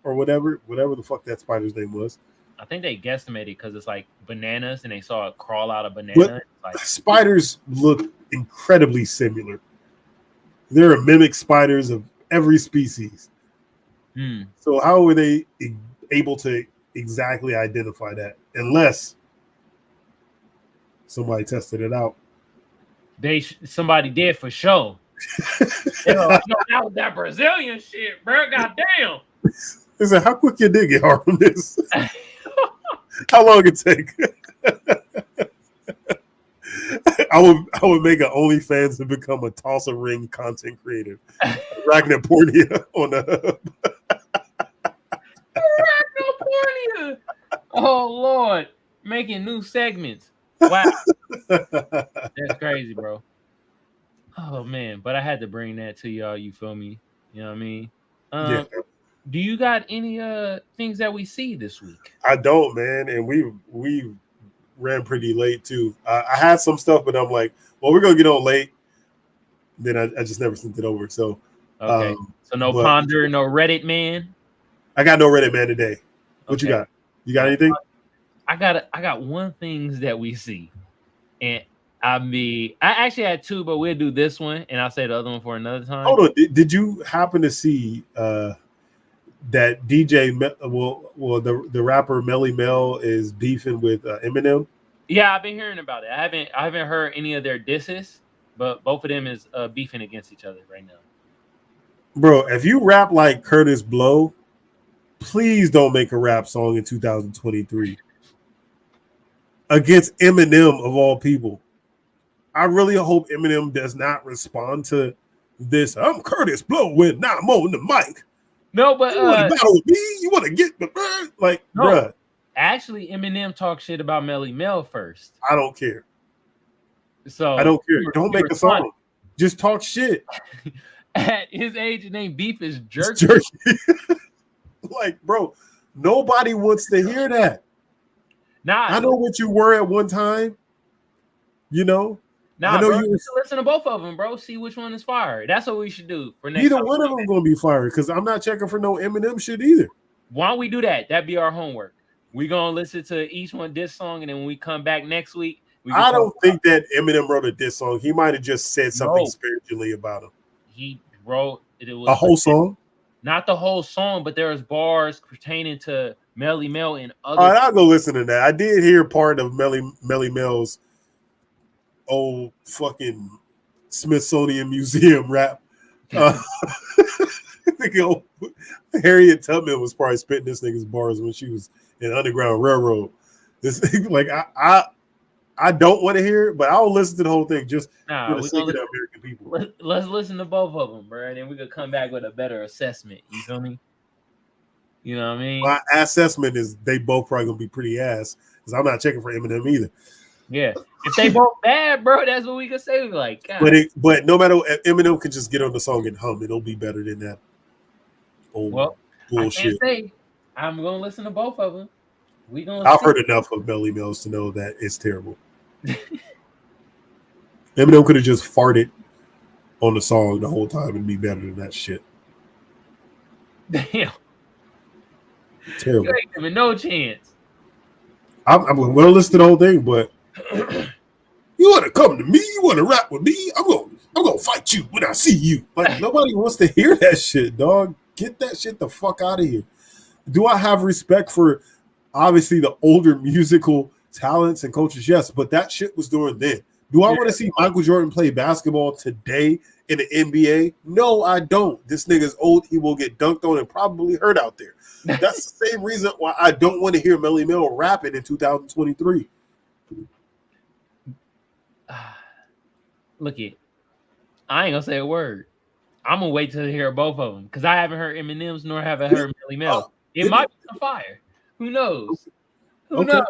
or whatever the fuck that spider's name was. I think they guesstimated because it's like bananas and they saw it crawl out of banana. But spiders look incredibly similar. There are mimic spiders of every species. So how were they able to exactly identify that? Unless somebody tested it out. Somebody did for sure. That was that Brazilian shit, bro. Goddamn. They said, how quick your dick get hard from this? How long it take? I would make an OnlyFans to become a Tulsa Ring content creator. Arachnopornia on the hub. Arachnopornia. Oh Lord, making new segments. Wow, that's crazy, bro. Oh man, but I had to bring that to y'all. You feel me? You know what I mean? Yeah. Do you got any things that we see this week? I don't, man, and we ran pretty late too. I had some stuff, but I'm like, well, we're gonna get on late. Then I just never sent it over. So okay, so no Ponder, no Reddit man. I got no Reddit man today. What you got? You got anything? I got one things that we see, and I actually had two, but we'll do this one, and I'll say the other one for another time. Hold on, did you happen to see that DJ, the rapper Melly Mel is beefing with Eminem? Yeah, I've been hearing about it. I haven't heard any of their disses, but both of them is beefing against each other right now. Bro, if you rap like Curtis Blow, please don't make a rap song in 2023 against Eminem of all people. I really hope Eminem does not respond to this. I'm Curtis Blow when now I'm on the mic. No, but you want to battle with me? You want to get the like, no. bruh? Actually, Eminem talked shit about Melly Mel first. I don't care. So I don't care. Don't make a song. Just talk shit. At his age, his name Beef is jerky. Like, bro, nobody wants to hear that. Nah, I know what you were at one time. You know. Nah, I know bro, you listen to both of them, bro. See which one is fire. That's what we should do for next. Neither one of them gonna be fired because I'm not checking for no Eminem shit either. Why don't we do that? That'd be our homework. We're gonna listen to each one this song, and then when we come back next week, I don't think that Eminem wrote a diss song. He might have just said something spiritually about him. He wrote it was a whole song, not the whole song, but there's bars pertaining to Melly Mel and other. All right, I'll go listen to that. I did hear part of Melly Mel's old fucking Smithsonian Museum rap. Harriet Tubman was probably spitting this nigga's bars when she was in Underground Railroad. This like I don't want to hear it, but I'll listen to the whole thing just for the sake of the American people. Let's listen to both of them, bro, and then we could come back with a better assessment. You feel me? You know what I mean? My assessment is they both probably gonna be pretty ass because I'm not checking for Eminem either. Yeah, if they both bad, bro, that's what we can say. We like, God. But no matter what, Eminem can just get on the song and hum. It'll be better than that. Old bullshit. I can't say. I'm gonna listen to both of them. I've heard enough of Melly Mills to know that it's terrible. Eminem could have just farted on the song the whole time and be better than that shit. Damn. Terrible. You ain't giving no chance. I'm going to listen to the whole thing, but you want to come to me? You want to rap with me? I'm gonna fight you when I see you. Like, nobody wants to hear that shit, dog. Get that shit the fuck out of here. Do I have respect for obviously the older musical talents and coaches? Yes, but that shit was during then. Do I want to see Michael Jordan play basketball today in the NBA? No, I don't. This nigga's old. He will get dunked on and probably hurt out there. That's the same reason why I don't want to hear Melly Mel rapping in 2023. Look it. I ain't gonna say a word. I'm gonna wait till I hear both of them because I haven't heard Eminem's nor have I heard Melly Mel. It might be some fire. Who knows? Who knows?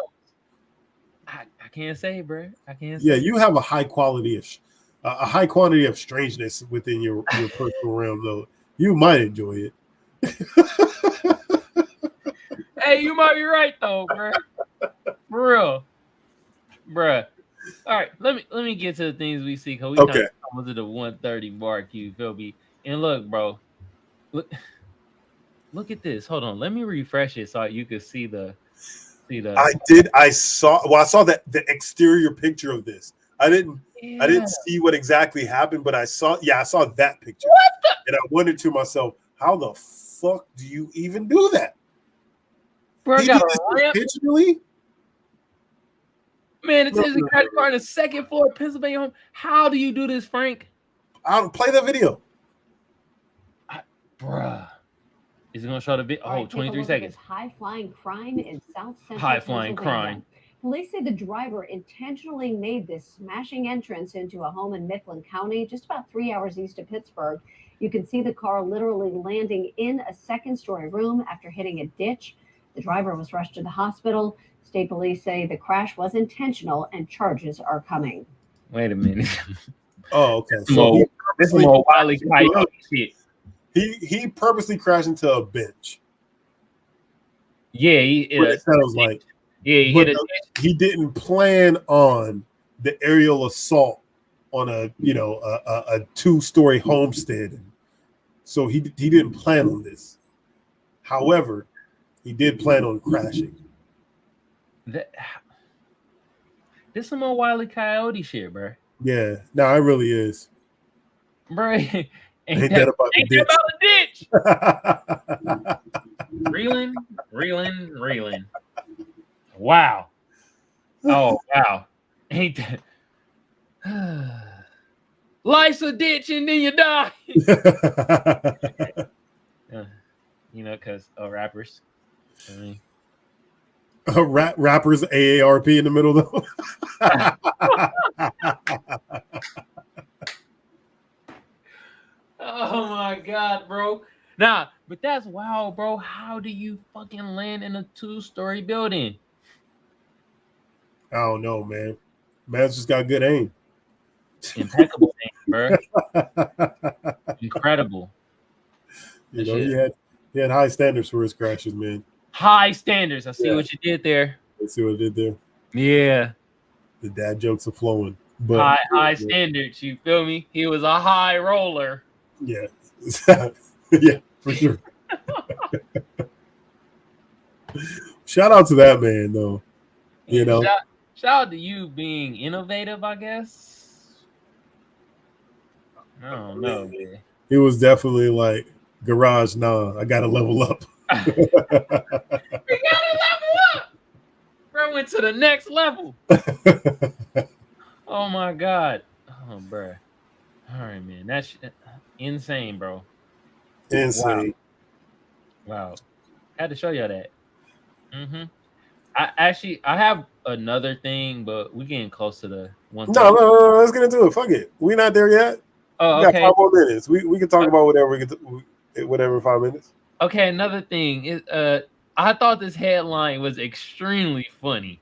I can't say, bro. I can't say. Yeah, you have a high quality of strangeness within your personal realm, though. You might enjoy it. Hey, you might be right though, bro. For real, bro. All right, let me get to the things we see because we kind of come to the 1:30 mark. You feel me? And look, bro, look at this. Hold on, let me refresh it so you can see the. I saw the exterior picture of this. I didn't see what exactly happened, but I saw that picture. And I wondered to myself, how the fuck do you even do that? Bro, he did this intentionally? Man, it's his credit card in the second floor of Pennsylvania home. How do you do this, Frank? I'll play the video. Bruh. Is it going to show the video? Oh, 23 seconds. High-flying crime in South Central High-flying crime. Police say the driver intentionally made this smashing entrance into a home in Mifflin County, just about 3 hours east of Pittsburgh. You can see the car literally landing in a second-story room after hitting a ditch. The driver was rushed to the hospital. State police say the crash was intentional and charges are coming. Wait a minute. Oh, okay. So this is more Wile E. Coyote shit. He purposely crashed into a bench. Yeah, it sounds like. Yeah, he didn't plan on the aerial assault on a 2-story homestead. So he didn't plan on this. However, he did plan on crashing. This some more Wile E. Coyote shit, bro. Yeah, no, it really is. Bro, ain't that about the ditch? Reeling. Wow. Oh, wow. Ain't that... Life's a ditch and then you die. Because rappers. I mean... rappers AARP in the middle though. Nah, but that's wild, bro. How do you fucking land in a 2-story building? I don't know, man. Man's just got good aim. Impeccable thing, bro. Incredible. You know, he had high standards for his crashes, man. High standards. I see what you did there. Let's see what I did there. Yeah. The dad jokes are flowing. But high standards, you feel me? He was a high roller. Yeah. Yeah, for sure. Shout out to that man, though. You know, shout out to you being innovative, I guess. I don't know, man. It was definitely like, garage, nah, I gotta level up. We gotta level up. Bro went to the next level. Oh my god. Oh, bro. All right, man. That's insane, bro. Insane. Wow. Had to show y'all that. I have another thing, but we're getting close to the one. No, let's get into it. Fuck it. We're not there yet. Oh, we okay. got 5 more minutes. We can talk about whatever whatever in 5 minutes. Okay, another thing is I thought this headline was extremely funny.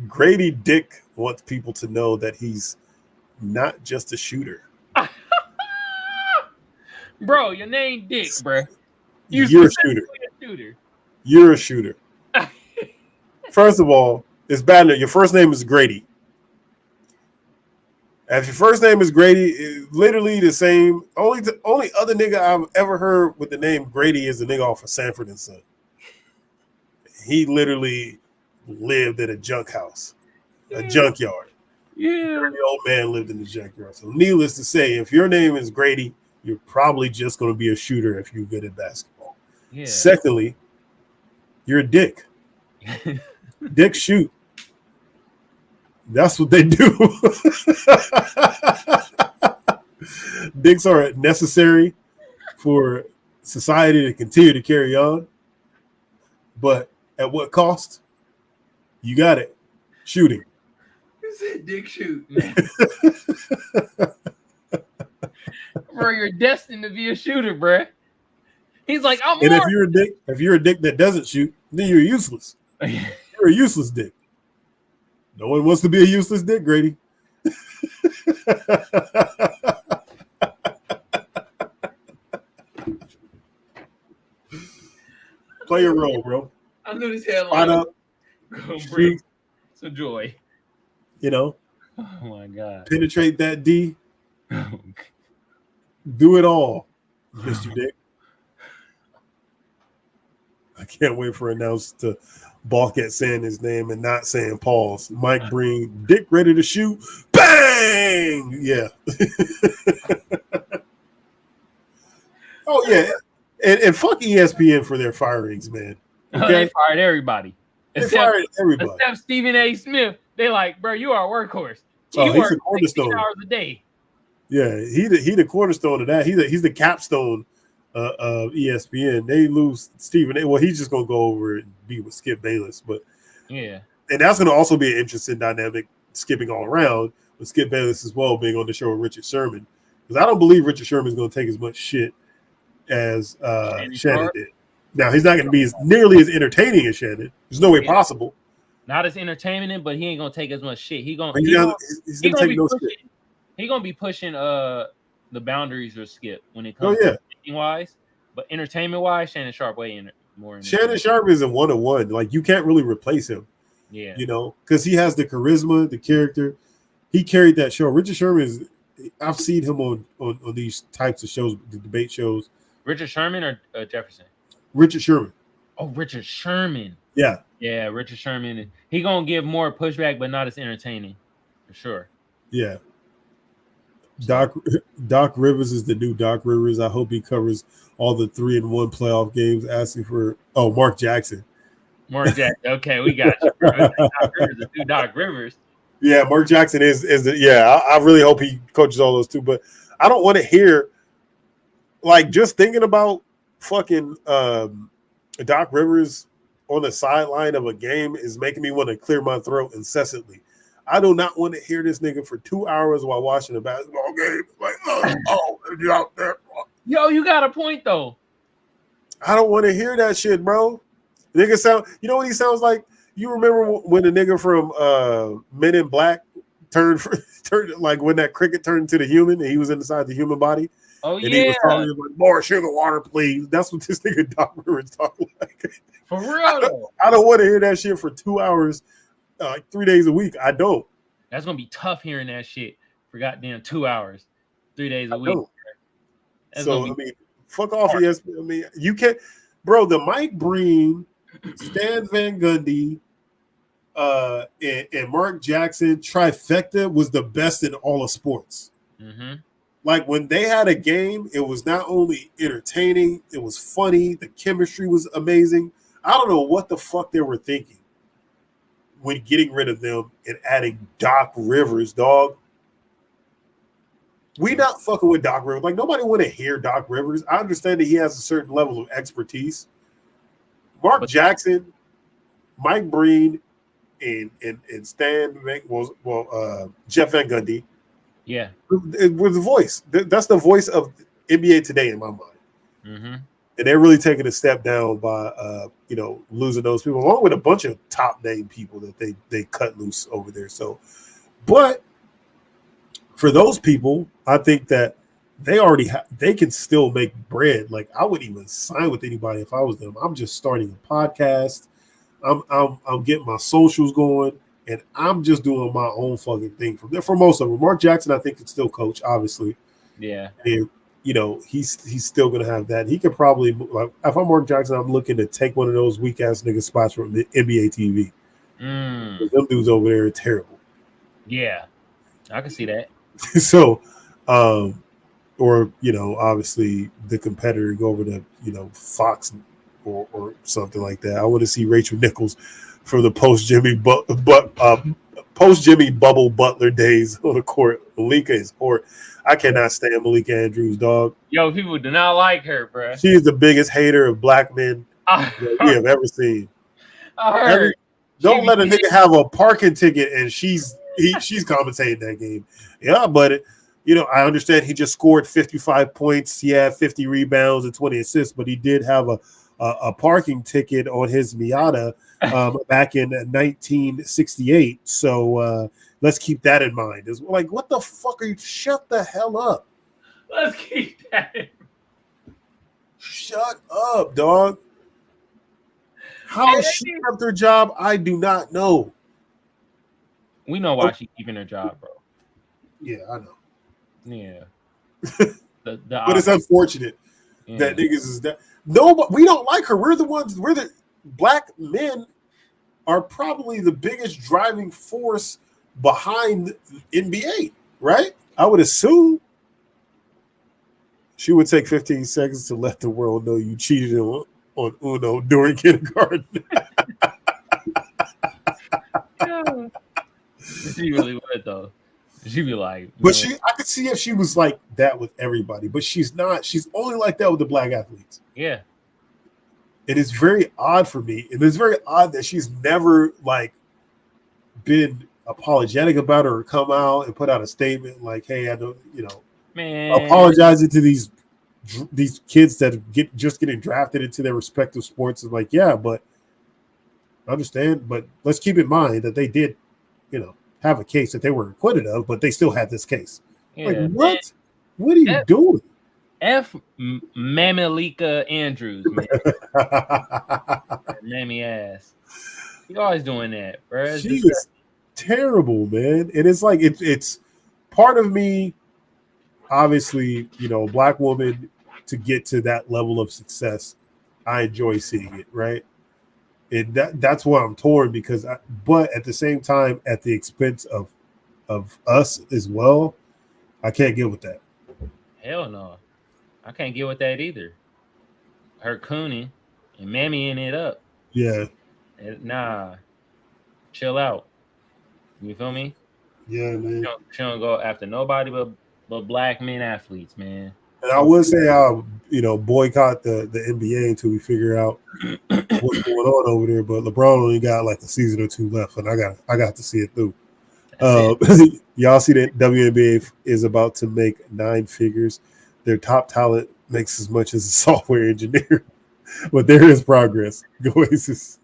Gradey Dick wants people to know that he's not just a shooter. Bro, your name Dick, bro. You're a shooter. You're a shooter. First of all, it's bad that your first name is Gradey. If your first name is Gradey, it's literally the same. Only other nigga I've ever heard with the name Gradey is the nigga off of Sanford and Son. He literally lived in a junk house, a junkyard. Yeah. The old man lived in the junkyard. So needless to say, if your name is Gradey, you're probably just going to be a shooter if you're good at basketball. Yeah. Secondly, you're a dick. Dick shoot. That's what they do. Dicks are necessary for society to continue to carry on. But at what cost? You got it. Shooting. You said dick shoot, man. Bro, you're destined to be a shooter, bro. He's like, I'm. And if you're a dick that doesn't shoot, then you're useless. You're a useless dick. No one wants to be a useless dick, Gradey. Play your role, bro. I knew this headline. Find out. Gonna bring some joy. You know. Oh my god. Penetrate that D. Do it all, Mr. Dick. I can't wait for announce to balk at saying his name and not saying pause. Mike Breen, Dick ready to shoot. Bang! Yeah. Oh, yeah. And fuck ESPN for their firings, man. Okay? They fired everybody. They fired everybody. Except Stephen A. Smith. They like, bro, you are a workhorse. Oh, you he's work a cornerstone. 16 hours a day. Yeah, he the cornerstone of that. He's the capstone of ESPN. They lose Stephen A. Well, he's just gonna go over and be with Skip Bayless, but yeah, and that's gonna also be an interesting dynamic, skipping all around with Skip Bayless as well being on the show with Richard Sherman, because I don't believe Richard Sherman's gonna take as much shit as Shannon did. Now he's not gonna be nearly as entertaining as Shannon. There's no way possible. Not as entertaining, but he ain't gonna take as much shit. He's gonna take no shit. He's gonna be pushing the boundaries of Skip when it comes to wise, but entertainment wise, Shannon Sharp way more. Shannon Sharp is a 1-on-1. Like you can't really replace him. Yeah, you know, because he has the charisma, the character. He carried that show. Richard Sherman is. I've seen him on these types of shows, the debate shows. Richard Sherman or Jefferson? Richard Sherman. Oh, Richard Sherman. Yeah. Yeah, Richard Sherman. He gonna give more pushback, but not as entertaining, for sure. Yeah. Doc Rivers is the new Doc Rivers. I hope he covers all the 3-1 playoff games. Asking for Mark Jackson. Mark Jackson. Okay, we got you. Doc Rivers, the new Doc Rivers. Yeah, Mark Jackson is the, yeah. I really hope he coaches all those too. But I don't want to hear like just thinking about fucking Doc Rivers on the sideline of a game is making me want to clear my throat incessantly. I do not want to hear this nigga for 2 hours while watching a basketball game. Like, you're out there. Yo, you got a point though. I don't want to hear that shit, bro. Nigga sound. You know what he sounds like? You remember when the nigga from Men in Black turned like when that cricket turned into the human and he was inside the human body? Oh and he was yeah, talking like, more sugar water, please. That's what this nigga Doc Rivers talking like. for real though. I don't want to hear that shit for 2 hours, like 3 days a week. I don't. That's gonna be tough hearing that shit for goddamn 2 hours, 3 days a I week. don't. That's So gonna I be mean, fuck off, ESPN. I mean, you can't, bro. The Mike Breen, Stan Van Gundy, and Mark Jackson trifecta was the best in all of sports. mm-hmm. Like when they had a game, it was not only entertaining, it was funny. The chemistry was amazing. I don't know what the fuck they were thinking when getting rid of them and adding Doc Rivers, dog. We not fucking with Doc Rivers. Like nobody want to hear Doc Rivers. I understand that he has a certain level of expertise. Mark Jackson, Mike Breen, and Stan, Jeff Van Gundy. Yeah, We're the voice. That's the voice of NBA today in my mind. mm-hmm. And they're really taking a step down by losing those people, along with a bunch of top name people that they cut loose over there. So, but for those people, I think that they already they can still make bread. Like I wouldn't even sign with anybody if I was them. I'm just starting a podcast. I'm getting my socials going, and I'm just doing my own fucking thing from there. For most of them, Mark Jackson, I think, can still coach, obviously. Yeah, and he's still gonna have that. He could probably, like, if I'm Mark Jackson, I'm looking to take one of those weak ass nigga spots from the NBA TV. Them dudes over there are terrible. Yeah, I can see that. So, or obviously the competitor go over to Fox or something like that. I want to see Rachel Nichols for the post Jimmy Bubble Butler days on the court. Malika is horrible. I cannot stand Malika Andrews, dog. Yo, people do not like her, bro. She is the biggest hater of black men that we have ever seen. I heard. Don't let a nigga have a parking ticket and she's commentating that game. Yeah, but I understand he just scored 55 points. He had 50 rebounds and 20 assists, but he did have a parking ticket on his Miata back in 1968. So let's keep that in mind. It's like, what the fuck are you? Shut the hell up. Let's keep that in mind. Shut up, dog. How she kept her job, I do not know. We know why she's keeping her job, bro. Yeah, I know. Yeah. But it's unfortunate that niggas is that. No, but we don't like her. We're the black men are probably the biggest driving force behind NBA, right? I would assume she would take 15 seconds to let the world know you cheated on Uno during kindergarten. She really would, though. She'd be like, but I could see if she was like that with everybody, but she's not. She's only like that with the black athletes. Yeah. It is very odd for me. And it's very odd that she's never like been apologetic about it or come out and put out a statement like, hey, I don't, apologizing to these kids that just getting drafted into their respective sports. And like, yeah, but I understand, but let's keep in mind that they did, have a case that they were acquitted of, but they still had this case. Yeah, like, what? Man. What are you doing? F Mamalika Andrews, man. Mammy ass. You always doing that, bro. She is terrible, man. And it's like it's part of me, obviously, a black woman to get to that level of success. I enjoy seeing it, right? And that's why I'm torn because but at the same time, at the expense of us as well, I can't get with that. Hell no. I can't get with that either. Her cooning and mammying it up. Yeah. Nah. Chill out. You feel me? Yeah, man. She don't go after nobody but black men athletes, man. And I would say I'll, boycott the NBA until we figure out what's going on over there. But LeBron only got like a season or two left, and I got to see it through. Y'all see that WNBA is about to make 9 figures. Their top talent makes as much as a software engineer, but there is progress. Go Aces.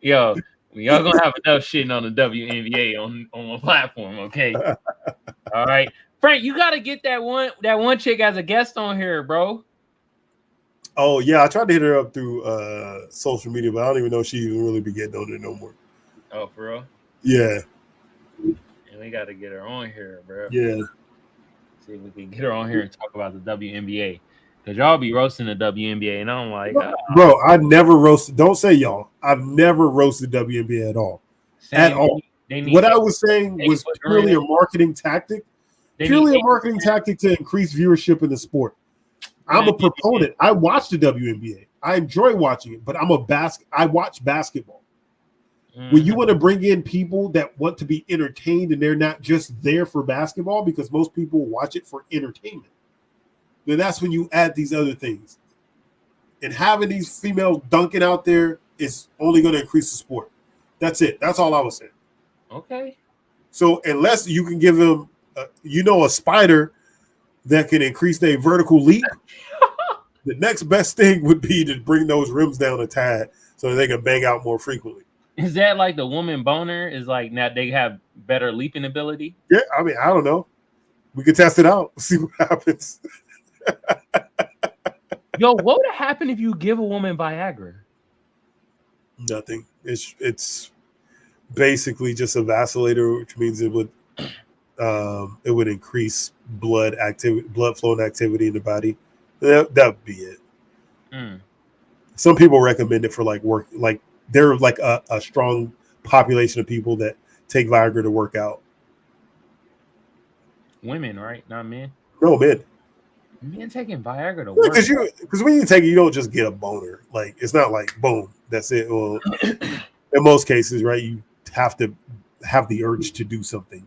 Yo, y'all gonna have enough shitting on the WNBA on one platform, okay? All right, Frank, you gotta get that one chick as a guest on here, bro. Oh yeah, I tried to hit her up through social media, but I don't even know if she even really be getting on there no more. Oh, for real? Yeah. And we gotta get her on here, bro. Yeah. See if we can get her on here and talk about the WNBA. Because y'all be roasting the WNBA, and I'm like, bro, I never roasted. Don't say y'all. I've never roasted WNBA at all. At all. What I was saying was purely a marketing tactic. Purely a marketing tactic to increase viewership in the sport. I'm a proponent. I watch the WNBA. I enjoy watching it, but I watch basketball. When you want to bring in people that want to be entertained and they're not just there for basketball, because most people watch it for entertainment, then that's when you add these other things. And having these females dunking out there is only going to increase the sport. That's it. That's all I was saying. Okay. So unless you can give them, a spider that can increase their vertical leap, the next best thing would be to bring those rims down a tad so that they can bang out more frequently. Is that like the woman boner? Is like now they have better leaping ability? Yeah, I mean, I don't know. We could test it out, see what happens. Yo, what would happen if you give a woman Viagra? Nothing. It's basically just a vacillator, which means it would increase blood flow and activity in the body. That would be it. Some people recommend it for like work, like they're like a strong population of people that take Viagra to work out. Women, right? Not men. No, men. Men taking Viagra to work. Because when you take it, you don't just get a boner. Like it's not like boom, that's it. Well, in most cases, right, you have to have the urge to do something,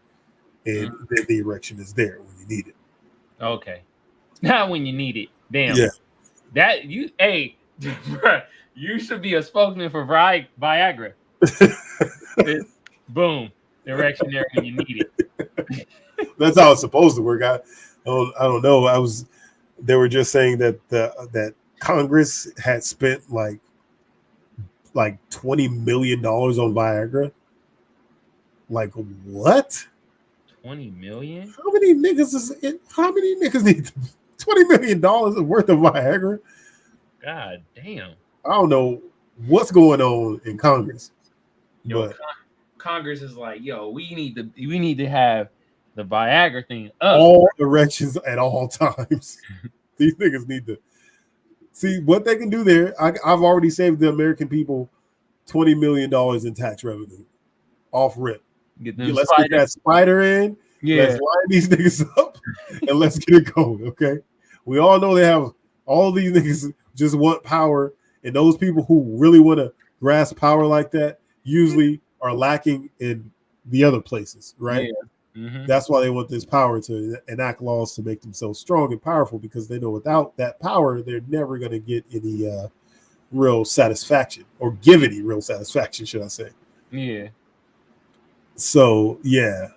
and then the erection is there when you need it. Okay, not when you need it. Damn. Yeah. That you, hey, you should be a spokesman for Viagra. Boom, erection there when you need it. That's how it's supposed to work. I don't know. They were just saying that that Congress had spent like $20 million on Viagra. Like what? 20 million? How many niggas need $20 million worth of Viagra? God damn. I don't know what's going on in Congress. Yo, but Congress is like, yo, we need to have the Viagra thing up. All erections at all times. These niggas need to see what they can do there. I've already saved the American people $20 million in tax revenue off rip. Let's get that spider in. Yeah. Let's line these niggas up and let's get it going. Okay. We all know they have all these niggas just want power, and those people who really want to grasp power like that usually are lacking in the other places, right? Yeah. Mm-hmm. That's why they want this power to enact laws to make themselves strong and powerful, because they know without that power, they're never going to get any real satisfaction, or give any real satisfaction, should I say. Yeah. So, yeah.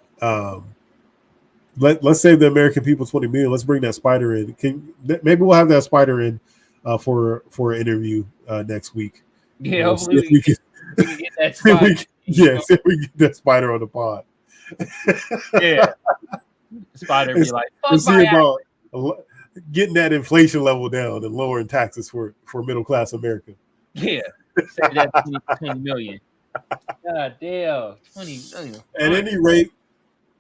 Let's save the American people $20 million. Let's bring that spider in. Maybe we'll have that spider in for an interview next week. Yeah, hopefully we can get that spider. See if we get that spider on the pod. Yeah. Spider be like, fuck see about getting that inflation level down and lowering taxes for middle class America. Yeah. Save that 20 million. God damn. 20 million. At any rate,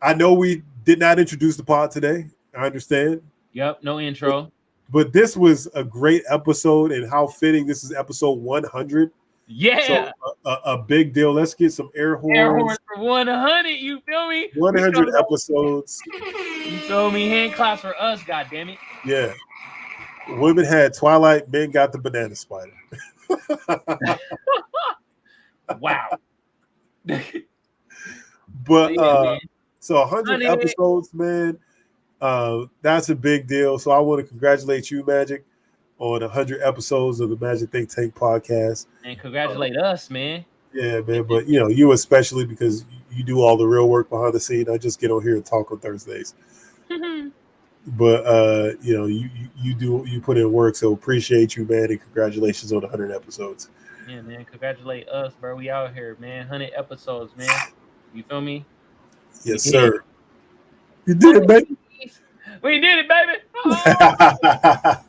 I know we did not introduce the pod today. I understand. Yep, no intro. But this was a great episode, and how fitting. This is episode 100. Yeah. So a big deal. Let's get some air horns. Air horns for 100. You feel me? 100 episodes. You feel me? Hand claps for us, God damn it. Yeah. Women had Twilight, men got the banana spider. Wow. But so 100 episodes, man. That's a big deal. So I want to congratulate you, Magic, on 100 episodes of the Magic Think Tank podcast. And congratulate us, man. Yeah, man. But you especially, because you do all the real work behind the scene. I just get on here and talk on Thursdays. But you put in work, so appreciate you, man, and congratulations on 100 episodes. Yeah, man. Congratulate us, bro. We out here, man. 100 episodes, man. You feel me? Yes, sir. You did it, baby. We did it, baby. Oh!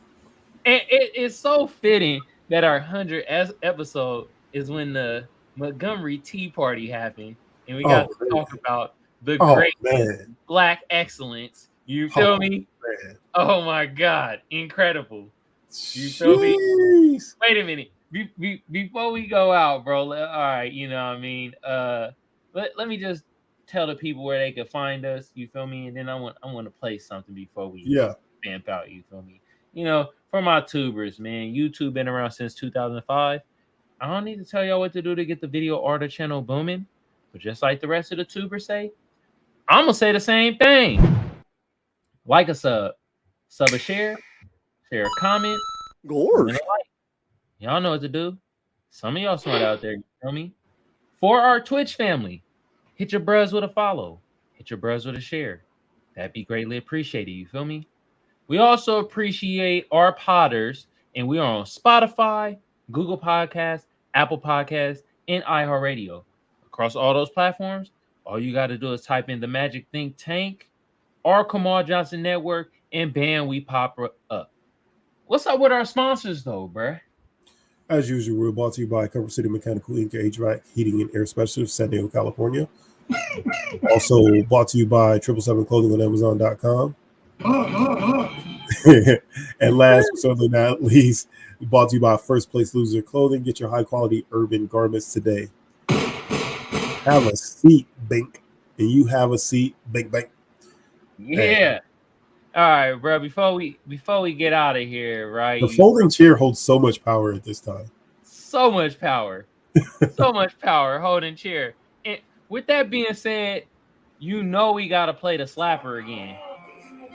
And it's so fitting that our 100th episode is when the Montgomery Tea Party happened, and we got to talk about the great Black excellence. You feel me? Man. Oh my God, incredible! You feel me? Wait a minute. Before we go out, bro. All right, you know what I mean. Let me just tell the people where they can find us. You feel me? And then I want to play something before we vamp out. You feel me? You know, for my tubers, man. YouTube been around since 2005. I don't need to tell y'all what to do to get the video order channel booming. But just like the rest of the tubers say, I'm gonna say the same thing. Like a sub a share a comment, Gorge. and a like. Y'all know what to do. Some of y'all smart out there, you feel me? For our Twitch family, hit your bros with a follow. Hit your bros with a share. That'd be greatly appreciated, you feel me? We also appreciate our podders, and we are on Spotify, Google Podcasts, Apple Podcasts, and iHeartRadio. Across all those platforms, all you got to do is type in The Magic Think Tank or Kamal Johnson Network, and bam, we pop up. What's up with our sponsors, though, bruh? As usual, we're brought to you by Cover City Mechanical Inc. HVAC, Heating and Air Specialist, San Diego, California. Also brought to you by 777 Clothing on Amazon.com. And last but certainly not least, brought to you by First Place Loser Clothing. Get your high quality urban garments today. Have a seat, Bink. And you have a seat, Bink, Bink. Yeah. Hey. All right, bro. Before we get out of here, right? The folding chair holds so much power at this time. So much power. So much power holding chair. And with that being said, you know we gotta play the slapper again.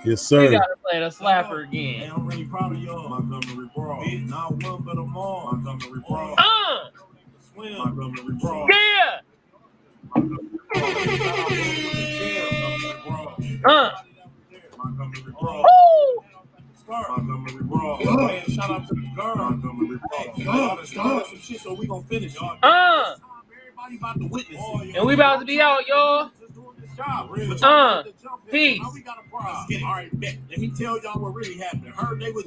Yes, sir. We gotta play the slapper again. Hey, I'm really proud of y'all. Montgomery Brawl. Not one but them all. Montgomery Brawl. Swim. Montgomery Brawl. Yeah. Montgomery Brawl. Montgomery Brawl. Shout out to the girl. Montgomery Brawl. Start some shit, so we gonna finish. Everybody about to witness it. And we about to be out, y'all. Peace. All right, bet. Let me tell y'all what really happened. Heard they was